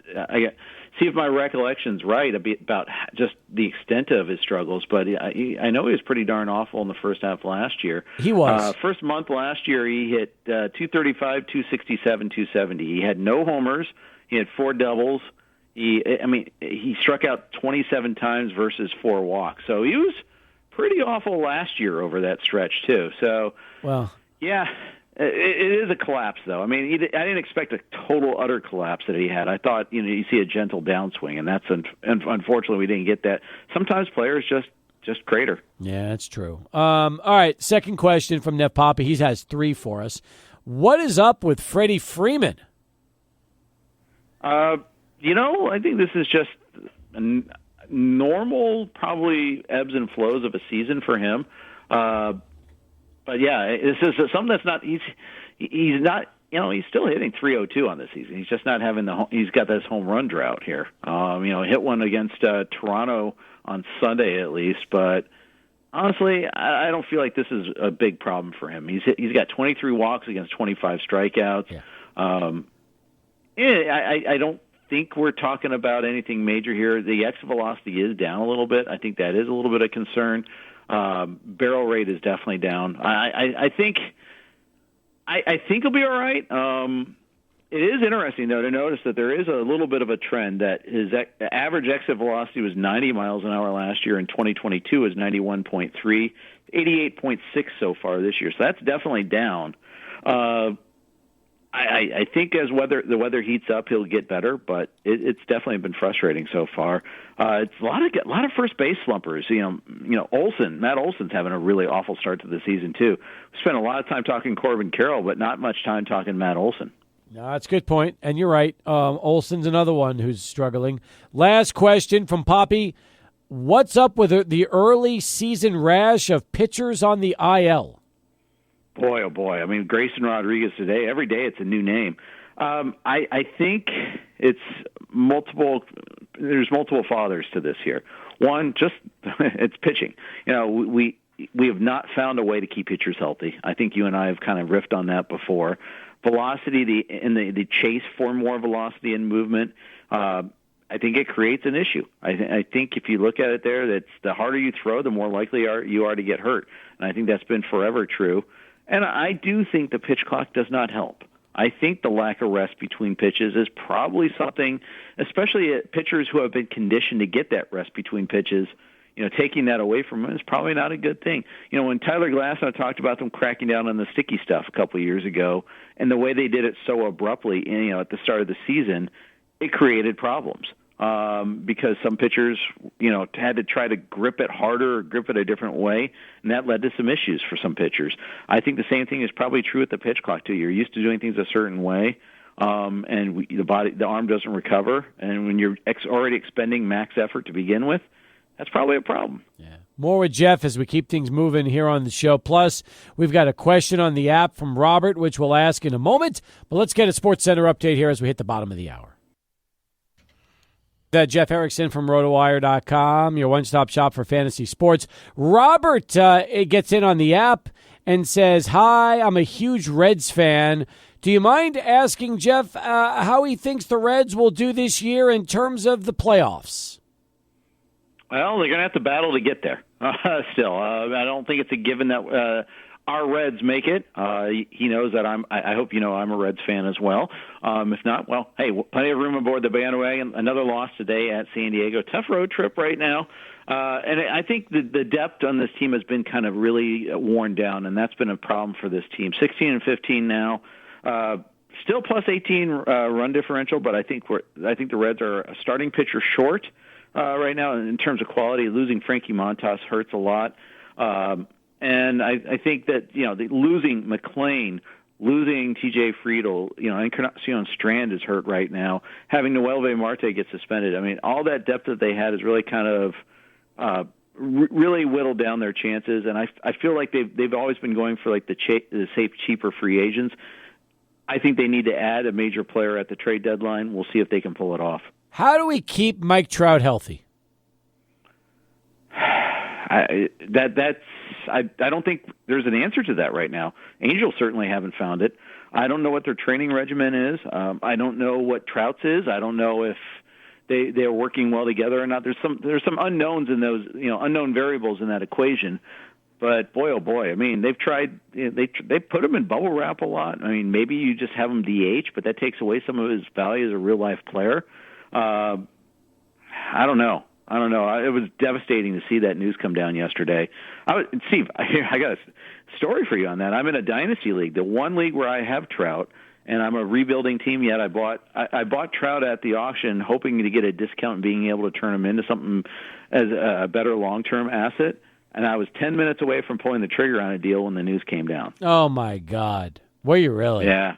see if my recollection's right about just the extent of his struggles. But I know he was pretty darn awful in the first half of last year. He was. First month last year, he hit 235, 267, 270. He had no homers. He had 4 doubles. He struck out 27 times versus 4 walks. So he was pretty awful last year over that stretch too. So, well, yeah. It is a collapse, though. I mean, I didn't expect a total, utter collapse that he had. I thought, you see a gentle downswing, and that's unfortunately we didn't get that. Sometimes players just crater. Yeah, that's true. All right, second question from Nev Papa. He has 3 for us. What is up with Freddie Freeman? I think this is just normal, probably ebbs and flows of a season for him. But yeah, this is something that's not. He's not. He's still hitting 302 on this season. He's just not having he's got this home run drought here. Hit one against Toronto on Sunday at least, but honestly, I don't feel like this is a big problem for him. He's got 23 walks against 25 strikeouts. Yeah. I don't think we're talking about anything major here. The exit velocity is down a little bit. I think that is a little bit of concern. Barrel rate is definitely down. I think he'll be all right. It is interesting, though, to notice that there is a little bit of a trend that his average exit velocity was 90 miles an hour last year. In 2022 is 91.3, 88.6 so far this year. So that's definitely down. I think as the weather heats up, he'll get better, but it's definitely been frustrating so far. It's a lot of first base slumpers. Matt Olson's having a really awful start to the season too. We spent a lot of time talking Corbin Carroll, but not much time talking Matt Olson. No, that's a good point, and you're right. Olson's another one who's struggling. Last question from Poppy. What's up with the early season rash of pitchers on the IL? Boy, oh boy. I mean, Grayson Rodriguez today, every day it's a new name. I think it's multiple. There's multiple fathers to this here. One, just it's pitching. We have not found a way to keep pitchers healthy. I think you and I have kind of riffed on that before. Velocity, the chase for more velocity and movement, I think it creates an issue. I think if you look at it there, that's the harder you throw, the more likely you are to get hurt. And I think that's been forever true. And I do think the pitch clock does not help. I think the lack of rest between pitches is probably something, especially at pitchers who have been conditioned to get that rest between pitches, taking that away from them is probably not a good thing. When Tyler Glasnow talked about them cracking down on the sticky stuff a couple of years ago, and the way they did it so abruptly, at the start of the season, it created problems. Because some pitchers, had to try to grip it harder or grip it a different way, and that led to some issues for some pitchers. I think the same thing is probably true with the pitch clock too. You're used to doing things a certain way, and the arm doesn't recover, and when you're already expending max effort to begin with, that's probably a problem. Yeah. More with Jeff as we keep things moving here on the show. Plus, we've got a question on the app from Robert, which we'll ask in a moment. But let's get a Sports Center update here as we hit the bottom of the hour. Jeff Erickson from Rotowire.com, your one-stop shop for fantasy sports. Robert gets in on the app and says, "Hi, I'm a huge Reds fan. Do you mind asking Jeff how he thinks the Reds will do this year in terms of the playoffs?" Well, they're going to have to battle to get there. Still, I don't think it's a given that our Reds make it. He knows that I hope I'm a Reds fan as well. If not, well, hey, plenty of room aboard the bandwagon. Another loss today at San Diego. Tough road trip right now. And I think the depth on this team has been kind of really worn down, and that's been a problem for this team. 16-15 now. Still plus 18 run differential, but I think the Reds are a starting pitcher short right now in terms of quality. Losing Frankie Montas hurts a lot. And I think that, losing McClain, losing TJ Friedel, Encarnacion Strand is hurt right now. Having Noelvi Marte get suspended. I mean, all that depth that they had has really kind of really whittled down their chances. And I feel like they've always been going for like the safe, cheaper free agents. I think they need to add a major player at the trade deadline. We'll see if they can pull it off. How do we keep Mike Trout healthy? I don't think there's an answer to that right now. Angels certainly haven't found it. I don't know what their training regimen is. I don't know what Trout's is. I don't know if they're working well together or not. There's some unknowns in those, unknown variables in that equation. But boy, oh boy, I mean, they've tried. They put him in bubble wrap a lot. I mean, maybe you just have him DH, but that takes away some of his value as a real life player. I don't know. I don't know. It was devastating to see that news come down yesterday. Steve, I got a story for you on that. I'm in a dynasty league, the one league where I have Trout, and I'm a rebuilding team yet. I bought Trout at the auction, hoping to get a discount and being able to turn him into something as a better long-term asset. And I was 10 minutes away from pulling the trigger on a deal when the news came down. Oh, my God. Were you really? Yeah.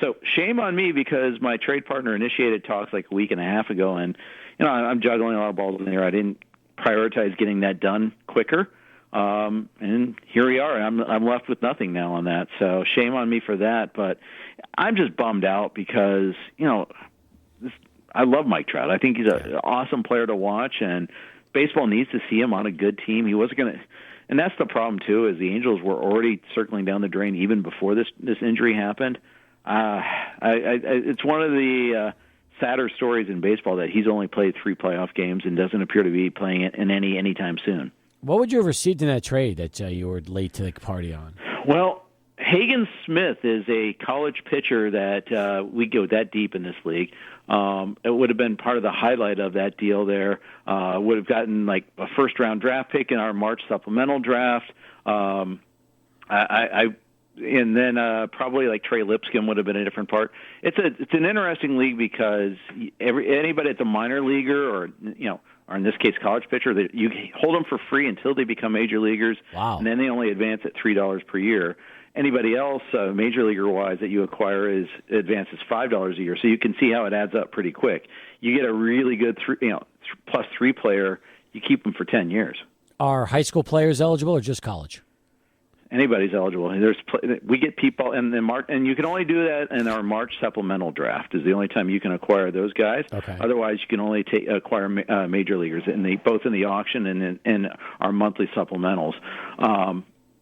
So shame on me because my trade partner initiated talks like a week and a half ago, and I'm juggling a lot of balls in the air. I didn't prioritize getting that done quicker, and here we are. I'm left with nothing now on that. So shame on me for that. But I'm just bummed out because I love Mike Trout. I think he's an awesome player to watch, and baseball needs to see him on a good team. He wasn't going to. And that's the problem too. Is the Angels were already circling down the drain even before this injury happened. It's one of the sadder stories in baseball that he's only played 3 playoff games and doesn't appear to be playing it in anytime soon. What would you have received in that trade that you were late to the party on? Well, Hagen Smith is a college pitcher that we go that deep in this league. It would have been part of the highlight of that deal there. Would have gotten like a first-round draft pick in our March supplemental draft. And then probably like Trey Lipscomb would have been a different part. It's an interesting league because anybody that's a minor leaguer or in this case college pitcher, that you hold them for free until they become major leaguers. Wow. And then they only advance at $3 per year. Anybody else, major leaguer wise, that you acquire advances $5 a year. So you can see how it adds up pretty quick. You get a really good plus 3 player. You keep them for 10 years. Are high school players eligible or just college? Anybody's eligible. We get people in March, and you can only do that in our March supplemental draft. Is the only time you can acquire those guys. Okay. Otherwise, you can only acquire major leaguers both in the auction and in our monthly supplementals.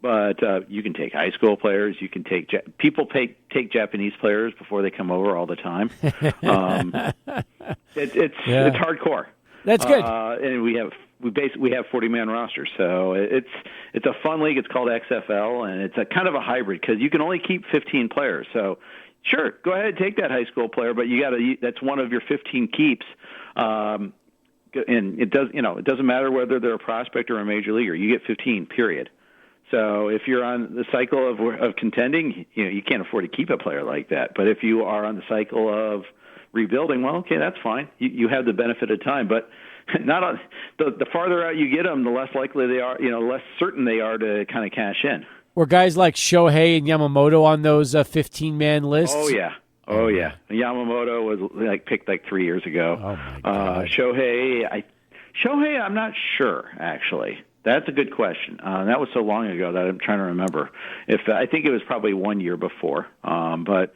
But you can take high school players. You can take take Japanese players before they come over all the time. It's hardcore. That's good. And we have 40-man rosters, so it's a fun league. It's called XFL, and it's a kind of a hybrid because you can only keep 15 players. So, sure, go ahead and take that high school player, but that's one of your 15 keeps. And it doesn't matter whether they're a prospect or a major leaguer. You get 15. Period. So if you're on the cycle of contending, you can't afford to keep a player like that. But if you are on the cycle of rebuilding, well, okay, that's fine. You have the benefit of time, but the farther out you get them, the less likely they are, less certain they are to kind of cash in. Were guys like Shohei and Yamamoto on those 15-man lists? Oh yeah. Yamamoto was picked 3 years ago. Oh my God. Shohei, I'm not sure actually. That's a good question. That was so long ago that I'm trying to remember. I think it was probably 1 year before. But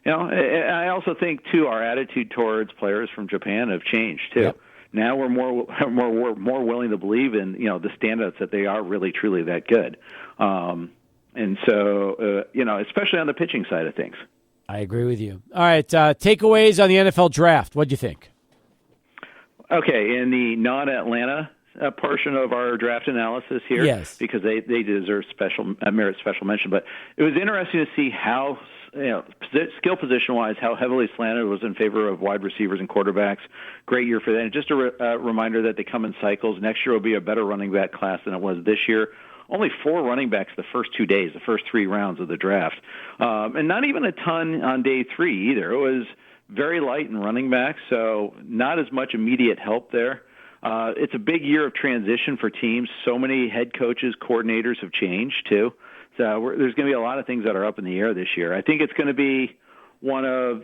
I also think too our attitude towards players from Japan have changed too. Yep. Now we're more willing to believe in the standouts that they are really truly that good. And so especially on the pitching side of things. I agree with you. All right, takeaways on the NFL draft. What do you think? Okay, in the non-Atlanta portion of our draft analysis here, yes, because they deserve merit special mention. But it was interesting to see how skill position wise how heavily slanted was in favor of wide receivers and quarterbacks. Great year for that. And just a reminder that they come in cycles. Next year will be a better running back class than it was this year. Only 4 running backs the first 2 days, the first 3 rounds of the draft, and not even a ton on day 3 either. It was very light in running backs, so not as much immediate help there. It's a big year of transition for teams. So many head coaches, coordinators have changed, too. So there's going to be a lot of things that are up in the air this year. I think it's going to be one of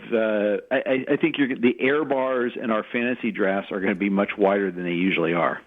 I think the air bars in our fantasy drafts are going to be much wider than they usually are.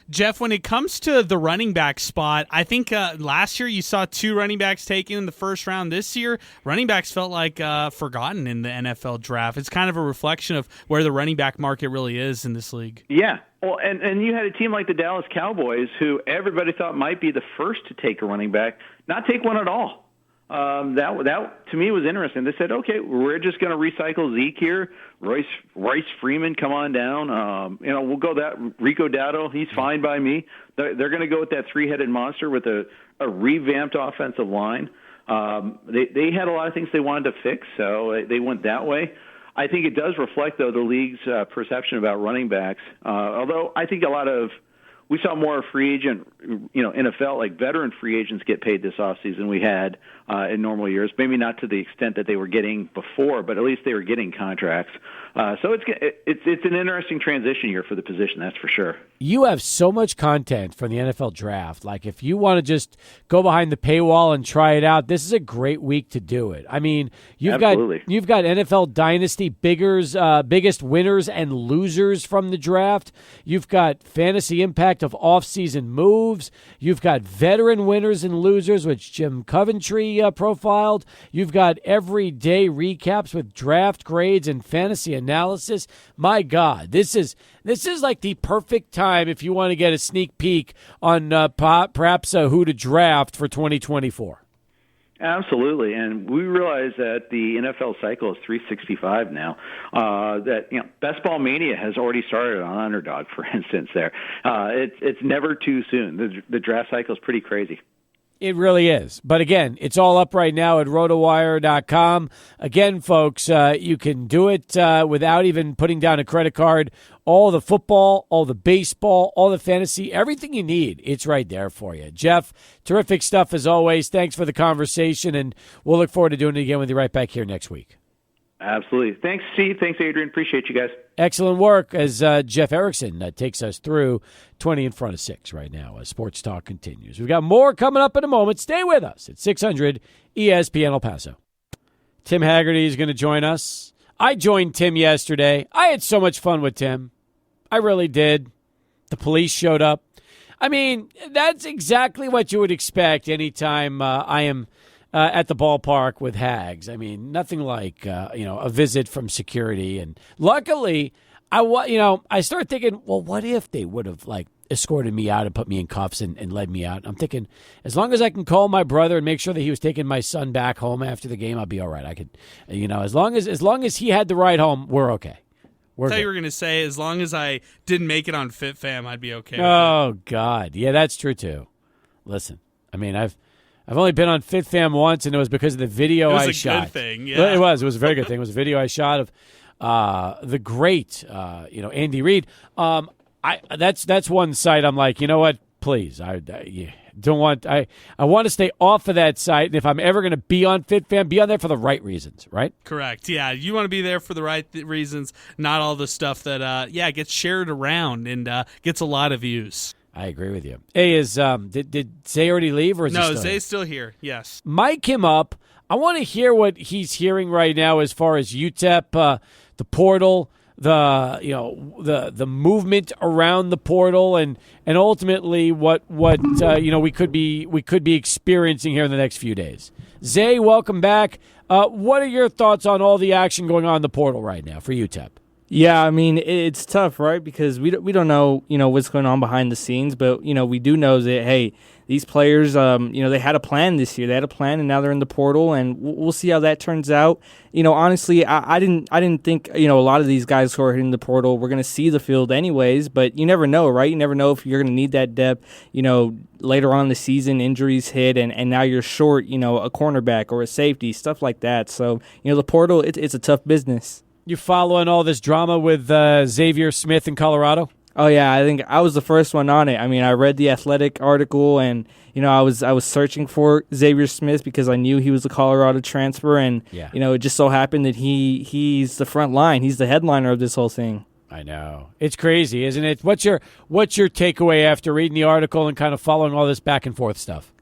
Jeff, when it comes to the running back spot, I think last year you saw 2 running backs taken in the first round. This year, running backs felt like forgotten in the NFL draft. It's kind of a reflection of where the running back market really is in this league. Yeah. Well, and you had a team like the Dallas Cowboys, who everybody thought might be the first to take a running back, not take one at all. That to me was interesting. They said, okay, we're just going to recycle Zeke here. Royce Freeman, come on down. We'll go that Rico Dowdle. He's fine by me. They're going to go with that 3-headed monster with a revamped offensive line. They had a lot of things they wanted to fix, so they went that way. I think it does reflect, though, the league's perception about running backs. Although I think we saw more free agent, NFL, like veteran free agents get paid this offseason we had in normal years. Maybe not to the extent that they were getting before, but at least they were getting contracts. So it's an interesting transition year for the position, that's for sure. You have so much content from the NFL draft. Like, if you want to just go behind the paywall and try it out, this is a great week to do it. I mean, you've got NFL Dynasty biggest winners and losers from the draft. You've got fantasy impact of off-season moves. You've got veteran winners and losers, which Jim Coventry profiled. You've got everyday recaps with draft grades and fantasy analysis. My God, this is like the perfect time if you want to get a sneak peek on perhaps who to draft for 2024. Absolutely, and we realize that the NFL cycle is 365 now. That Best Ball Mania has already started on Underdog, for instance. It's never too soon. The draft cycle is pretty crazy. It really is. But again, it's all up right now at rotowire.com. Again, folks, you can do it without even putting down a credit card. All the football, all the baseball, all the fantasy, everything you need, it's right there for you. Jeff, terrific stuff as always. Thanks for the conversation, and we'll look forward to doing it again with you right back here next week. Absolutely. Thanks, Steve. Thanks, Adrian. Appreciate you guys. Excellent work as Jeff Erickson takes us through 20 in front of 6 right now as Sports Talk continues. We've got more coming up in a moment. Stay with us at 600 ESPN El Paso. Tim Haggerty is going to join us. I joined Tim yesterday. I had so much fun with Tim. I really did. The police showed up. I mean, that's exactly what you would expect anytime I am at the ballpark with Hags. I mean, nothing like a visit from security. And luckily, I started thinking, well, what if they would have escorted me out and put me in cuffs and led me out? I'm thinking, as long as I can call my brother and make sure that he was taking my son back home after the game, I'll be all right. I could, as long as he had the ride home, we're okay. I thought you were going to say, as long as I didn't make it on FitFam, I'd be okay with Oh, God. Yeah, that's true, too. Listen, I mean, I've only been on FitFam once, and it was because of the video I shot. It was a good thing, yeah. It was a very good thing. It was a video I shot of the great, Andy Reid. That's one site I'm like, you know what? Please, I want to stay off of that site, and if I'm ever going to be on FitFam, be on there for the right reasons, right? Correct. Yeah, you want to be there for the right reasons, not all the stuff that gets shared around and gets a lot of views. I agree with you. Hey, did Zay already leave, or is he still Zay's here? Still here. Yes. Mic him up. I want to hear what he's hearing right now as far as UTEP, the portal, the movement around the portal, and ultimately what we could be experiencing here in the next few days. Zay, welcome back. What are your thoughts on all the action going on in the portal right now for UTEP? Yeah, I mean, it's tough, right? Because we don't know, what's going on behind the scenes, but, we do know that, hey, these players, they had a plan this year. They had a plan, and now they're in the portal, and we'll see how that turns out. Honestly, I didn't think, a lot of these guys who are hitting the portal were going to see the field anyways, but you never know, right? You never know if you're going to need that depth, later on in the season, injuries hit, and now you're short, a cornerback or a safety, stuff like that. So, the portal, it's a tough business. You following all this drama with Xavier Smith in Colorado? Oh yeah, I think I was the first one on it. I mean, I read the Athletic article, and I was searching for Xavier Smith because I knew he was a Colorado transfer, and it just so happened that he's the front line. He's the headliner of this whole thing. I know, it's crazy, isn't it? What's your takeaway after reading the article and kind of following all this back and forth stuff?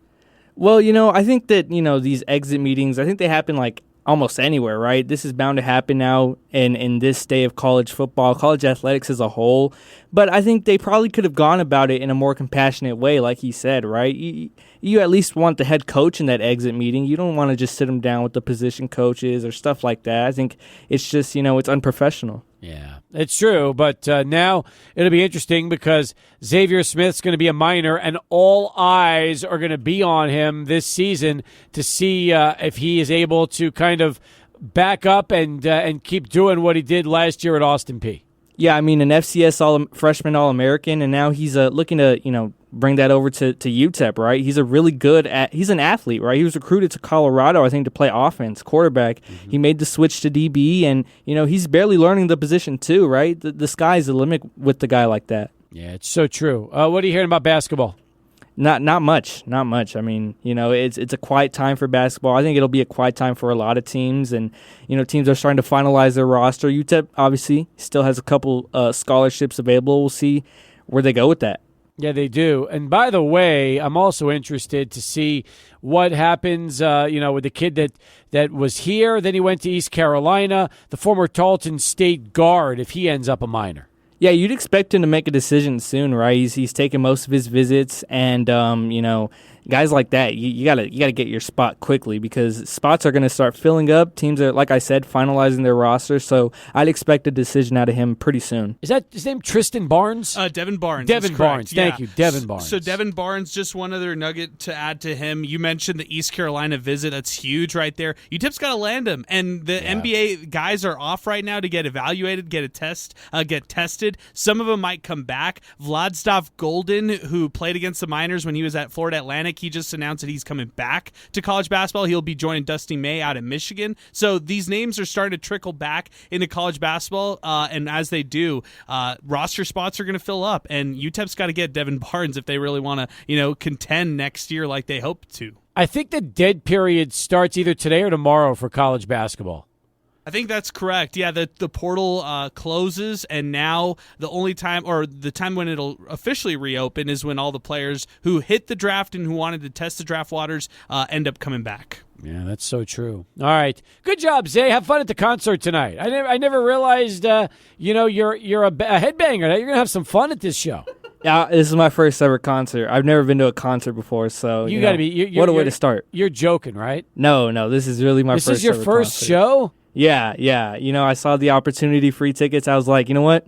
Well, I think that these exit meetings, I think they happen almost anywhere, right? This is bound to happen now in this day of college football, college athletics as a whole. But I think they probably could have gone about it in a more compassionate way, like he said, right? You at least want the head coach in that exit meeting. You don't want to just sit him down with the position coaches or stuff like that. I think it's just, it's unprofessional. Yeah, it's true, but now it'll be interesting because Xavier Smith's going to be a minor, and all eyes are going to be on him this season to see if he is able to kind of back up and keep doing what he did last year at Austin Peay. Yeah, I mean, an FCS freshman All-American, and now he's looking to, bring that over to UTEP, right? He's he's an athlete, right? He was recruited to Colorado, I think, to play offense, quarterback. Mm-hmm. He made the switch to DB, and, he's barely learning the position too, right? The sky's the limit with the guy like that. Yeah, it's so true. What are you hearing about basketball? Not much. I mean, it's a quiet time for basketball. I think it'll be a quiet time for a lot of teams, and teams are starting to finalize their roster. UTEP obviously still has a couple scholarships available. We'll see where they go with that. Yeah, they do. And by the way, I'm also interested to see what happens, with the kid that was here. Then he went to East Carolina, the former Tarleton State guard, if he ends up a minor. Yeah, you'd expect him to make a decision soon, right? He's taking most of his visits, and guys like that, you gotta get your spot quickly, because spots are going to start filling up. Teams are, like I said, finalizing their roster, so I'd expect a decision out of him pretty soon. Is that his name? Tristan Barnes? Devin Barnes. Devin Barnes. Yeah. Thank you, Devin Barnes. So Devin Barnes, just one other nugget to add to him. You mentioned the East Carolina visit. That's huge right there. UTEP's got to land him, and the NBA guys are off right now to get evaluated, get tested. Some of them might come back. Vladislav Golden, who played against the Miners when he was at Florida Atlantic, he just announced that he's coming back to college basketball. He'll be joining Dusty May out in Michigan. So these names are starting to trickle back into college basketball, and as they do, roster spots are going to fill up, and UTEP's got to get Devin Barnes if they really want to, contend next year like they hope to. I think the dead period starts either today or tomorrow for college basketball. I think that's correct. Yeah, the portal closes, and now the only time, or the time when it'll officially reopen, is when all the players who hit the draft and who wanted to test the draft waters end up coming back. Yeah, that's so true. All right, good job, Zay. Have fun at the concert tonight. I never realized, you're a headbanger. You're gonna have some fun at this show. Yeah, this is my first ever concert. I've never been to a concert before, so you got to be. What a way to start. You're joking, right? No, this is really my first. This is your first concert. show? Yeah. I saw the opportunity, free tickets. I was like, you know what?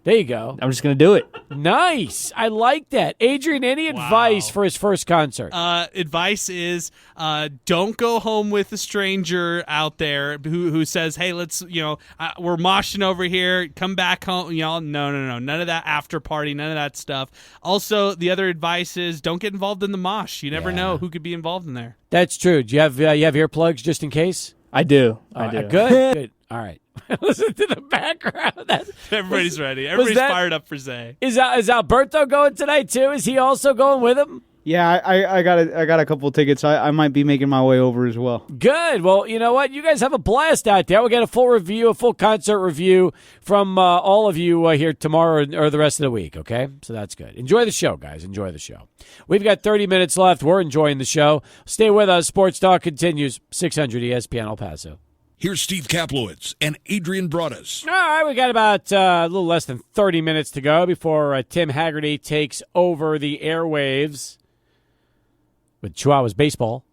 There you go. I'm just going to do it. Nice. I like that. Adrian, any advice for his first concert? Advice is don't go home with a stranger out there who says, hey, let's, we're moshing over here. Come back home. No. None of that after party, none of that stuff. Also, the other advice is don't get involved in the mosh. You never know who could be involved in there. That's true. Do you have earplugs just in case? I do. Good. All right. Listen to the background. Everybody's ready. Everybody's fired up for Zay. Is Alberto going tonight too? Is he also going with him? Yeah, I got a couple of tickets. I might be making my way over as well. Good. Well, you know what? You guys have a blast out there. We'll get a full concert review from all of you here tomorrow or the rest of the week, okay? So that's good. Enjoy the show, guys. Enjoy the show. We've got 30 minutes left. We're enjoying the show. Stay with us. Sports Talk continues. 600 ESPN El Paso. Here's Steve Kaplowitz and Adrian Broadus. All right, we got about a little less than 30 minutes to go before Tim Haggerty takes over the airwaves with Chihuahuas baseball.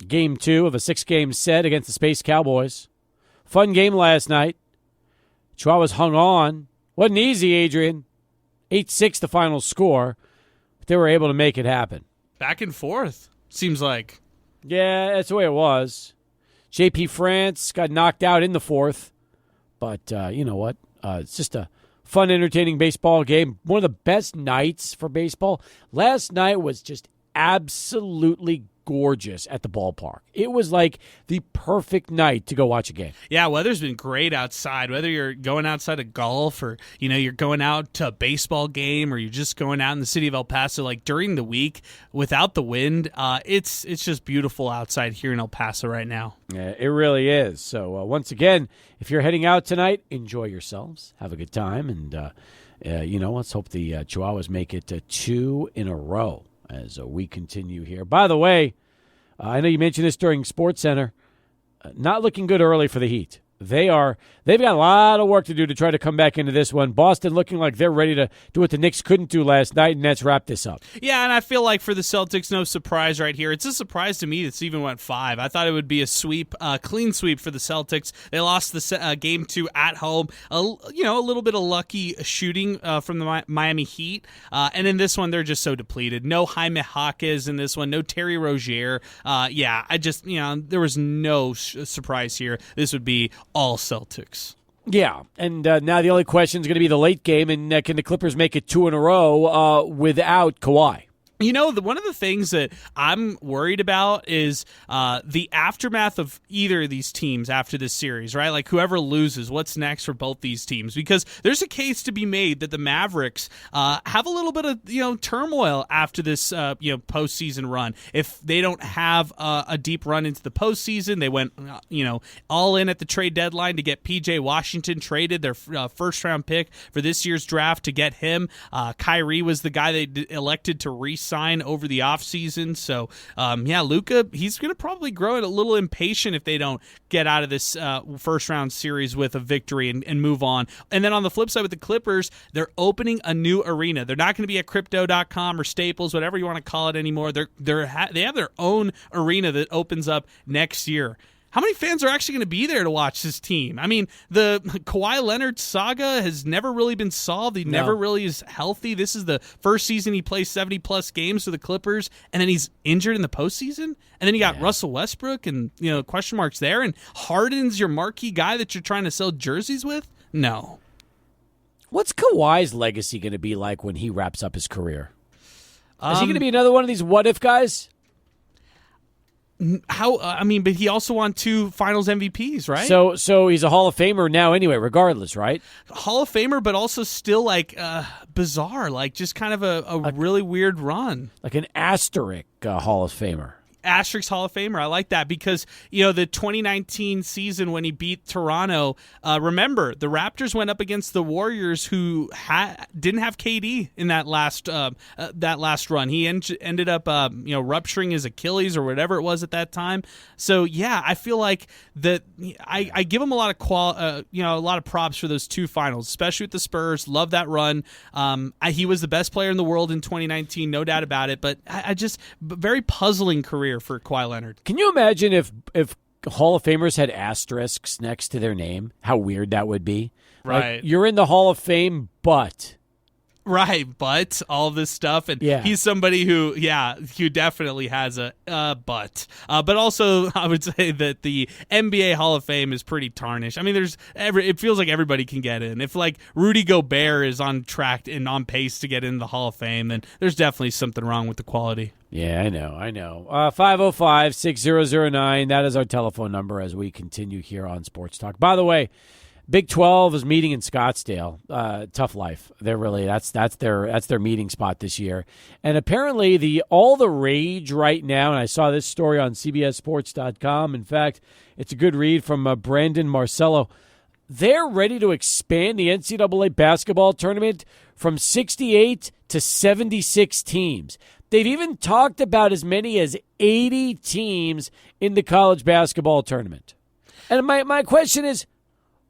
Game 2 of a 6-game set against the Space Cowboys. Fun game last night. Chihuahuas hung on. Wasn't easy, Adrian. 8-6 the final score, but they were able to make it happen. Back and forth, seems like. Yeah, that's the way it was. JP France got knocked out in the 4th, but you know what? It's just a fun, entertaining baseball game. One of the best nights for baseball. Last night was just absolutely gorgeous at the ballpark. It was like the perfect night to go watch a game. Yeah, weather's been great outside. Whether you're going outside of golf or, you're going out to a baseball game or you're just going out in the city of El Paso, like during the week without the wind, it's just beautiful outside here in El Paso right now. Yeah, it really is. So once again, if you're heading out tonight, enjoy yourselves. Have a good time. And, let's hope the Chihuahuas make it 2 in a row as we continue here. By the way, I know you mentioned this during Sports Center. Not looking good early for the Heat. They've got a lot of work to do to try to come back into this one. Boston looking like they're ready to do what the Knicks couldn't do last night, and let's wrap this up. Yeah, and I feel like for the Celtics, no surprise right here. It's a surprise to me that it's even went 5. I thought it would be a sweep, clean sweep for the Celtics. They lost the game 2 at home. A little bit of lucky shooting from the Miami Heat, and in this one they're just so depleted. No Jaime Jaquez in this one. No Terry Rozier. There was no surprise here. This would be all Celtics. Yeah, and now the only question is going to be the late game, and can the Clippers make it 2 in a row without Kawhi? You know, one of the things that I'm worried about is the aftermath of either of these teams after this series, right? Like whoever loses, what's next for both these teams? Because there's a case to be made that the Mavericks have a little bit of turmoil after this postseason run. If they don't have a deep run into the postseason, they went all in at the trade deadline to get PJ Washington traded, their first round pick for this year's draft, to get him. Kyrie was the guy they elected to re-sign over the offseason. So, Luka, he's going to probably grow a little impatient if they don't get out of this first-round series with a victory and move on. And then on the flip side with the Clippers, they're opening a new arena. They're not going to be at Crypto.com or Staples, whatever you want to call it anymore. They have their own arena that opens up next year. How many fans are actually going to be there to watch this team? I mean, the Kawhi Leonard saga has never really been solved. He never really is healthy. This is the first season he plays 70-plus games for the Clippers, and then he's injured in the postseason. And then you got Russell Westbrook and question marks there. And Harden's your marquee guy that you're trying to sell jerseys with? No. What's Kawhi's legacy going to be like when he wraps up his career? Is he going to be another one of these what-if guys? But he also won 2 Finals MVPs, right? So he's a Hall of Famer now anyway, regardless, right? Hall of Famer, but also still bizarre, just kind of a really weird run. Like an asterisk Hall of Famer. Asterisk Hall of Famer. I like that because, the 2019 season when he beat Toronto, remember, the Raptors went up against the Warriors who didn't have KD in that last run. He ended up rupturing his Achilles or whatever it was at that time. So, yeah, I feel like that I give him a lot of a lot of props for those 2 finals, especially with the Spurs. Love that run. He was the best player in the world in 2019, no doubt about it, but I just very puzzling career for Kawhi Leonard. Can you imagine if Hall of Famers had asterisks next to their name? How weird that would be. Right. Like, you're in the Hall of Fame, but... Right, but all this stuff, and he's somebody who definitely has a but. But also, I would say that the NBA Hall of Fame is pretty tarnished. I mean, it feels like everybody can get in. If Rudy Gobert is on track and on pace to get in the Hall of Fame, then there's definitely something wrong with the quality. Yeah, I know. 505-6009, that is our telephone number as we continue here on Sports Talk. By the way, Big 12 is meeting in Scottsdale. Tough life. They're really that's their meeting spot this year. And apparently all the rage right now, and I saw this story on CBSSports.com. In fact, it's a good read from Brandon Marcello. They're ready to expand the NCAA basketball tournament from 68 to 76 teams. They've even talked about as many as 80 teams in the college basketball tournament. And my question is,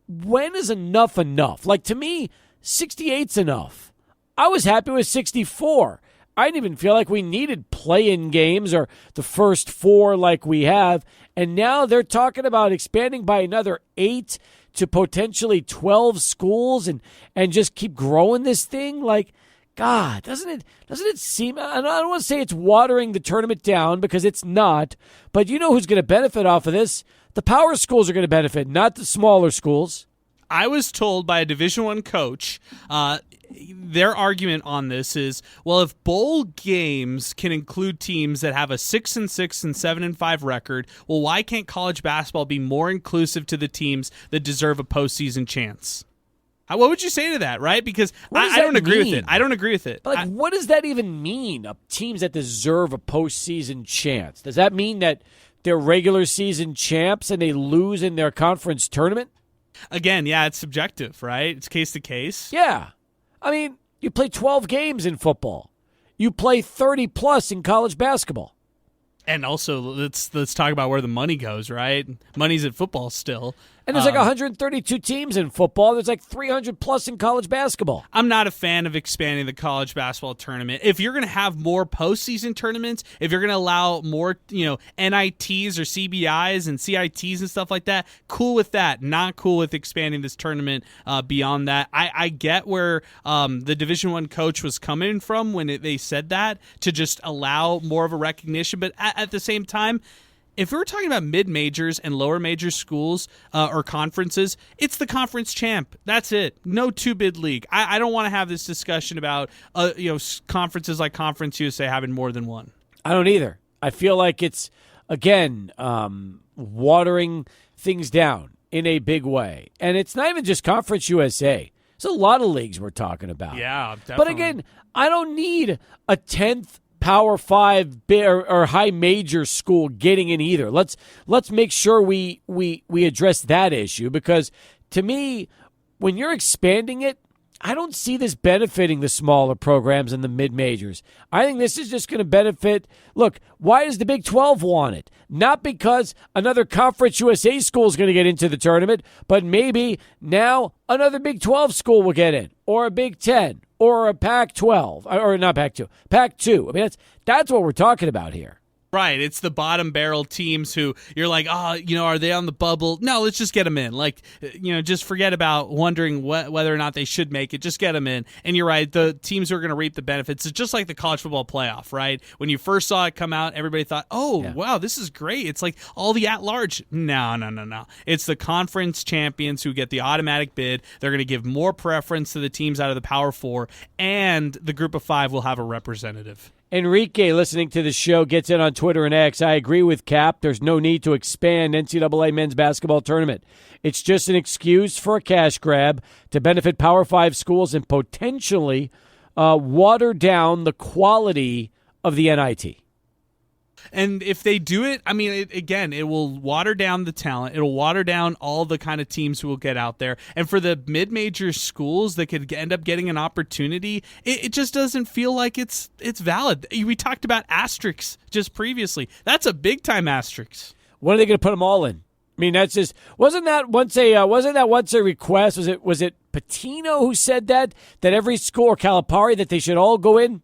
when is enough enough? Like, to me, 68's enough. I was happy with 64. I didn't even feel like we needed play-in games or the first 4 like we have. And now they're talking about expanding by another 8 to potentially 12 schools and just keep growing this thing. Like, God, doesn't it seem, I don't want to say it's watering the tournament down because it's not, but you know who's going to benefit off of this? The power schools are going to benefit, not the smaller schools. I was told by a Division I coach, their argument on this is, well, if bowl games can include teams that have a 6-6 and 7-5 record, well, why can't college basketball be more inclusive to the teams that deserve a postseason chance? What would you say to that, right? Because I don't agree with it. I don't agree with it. But what does that even mean, teams that deserve a postseason chance? Does that mean that they're regular season champs and they lose in their conference tournament? Again, yeah, it's subjective, right? It's case to case. Yeah. I mean, you play 12 games in football. You play 30-plus in college basketball. And also, let's talk about where the money goes, right? Money's at football still. And there's 132 teams in football. There's 300-plus in college basketball. I'm not a fan of expanding the college basketball tournament. If you're going to have more postseason tournaments, if you're going to allow more, NITs or CBIs and CITs and stuff like that, cool with that. Not cool with expanding this tournament beyond that. I get where the Division I coach was coming from when they said that, to just allow more of a recognition. But at the same time, if we're talking about mid-majors and lower major schools or conferences, it's the conference champ. That's it. No two-bid league. I don't want to have this discussion about conferences like Conference USA having more than one. I don't either. I feel like it's, again, watering things down in a big way. And it's not even just Conference USA. There's a lot of leagues we're talking about. Yeah, definitely. But again, I don't need a 10th Power 5 or high major school getting in either. Let's make sure we address that issue, because to me, when you're expanding it, I don't see this benefiting the smaller programs and the mid-majors. I think this is just going to benefit. Look, why does the Big 12 want it? Not because another Conference USA school is going to get into the tournament, but maybe now another Big 12 school will get in, or a Big 10, or a Pac-12, or not Pac-2, Pac-2. I mean, that's what we're talking about here. Right, it's the bottom barrel teams who you're like, are they on the bubble? No, let's just get them in. Like, just forget about wondering whether or not they should make it. Just get them in. And you're right, the teams who are going to reap the benefits. It's just like the college football playoff, right? When you first saw it come out, everybody thought, wow, this is great. It's like all the at-large. No. It's the conference champions who get the automatic bid. They're going to give more preference to the teams out of the Power 4, and the Group of 5 will have a representative. Enrique, listening to the show, gets in on Twitter and X. I agree with Cap. There's no need to expand NCAA men's basketball tournament. It's just an excuse for a cash grab to benefit Power 5 schools and potentially water down the quality of the NIT. And if they do it, I mean, it will water down the talent. It'll water down all the kind of teams who will get out there. And for the mid-major schools that could end up getting an opportunity, it just doesn't feel like it's valid. We talked about asterisks just previously. That's a big-time asterisk. When are they going to put them all in? I mean, that's just wasn't that once a request? Was it Patino who said that every school, or Calipari, that they should all go in?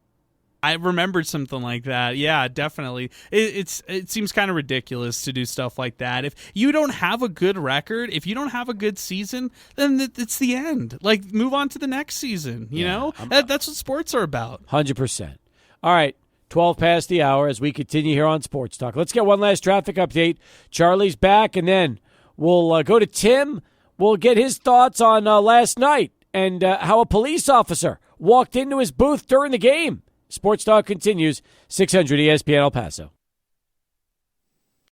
I remembered something like that. Yeah, definitely. It seems kind of ridiculous to do stuff like that. If you don't have a good record, if you don't have a good season, then it's the end. Like, move on to the next season. You know, that's what sports are about. 100%. All right, 12 past the hour as we continue here on Sports Talk. Let's get one last traffic update. Charlie's back, and then we'll go to Tim. We'll get his thoughts on last night and how a police officer walked into his booth during the game. Sports Talk continues, 600 ESPN El Paso.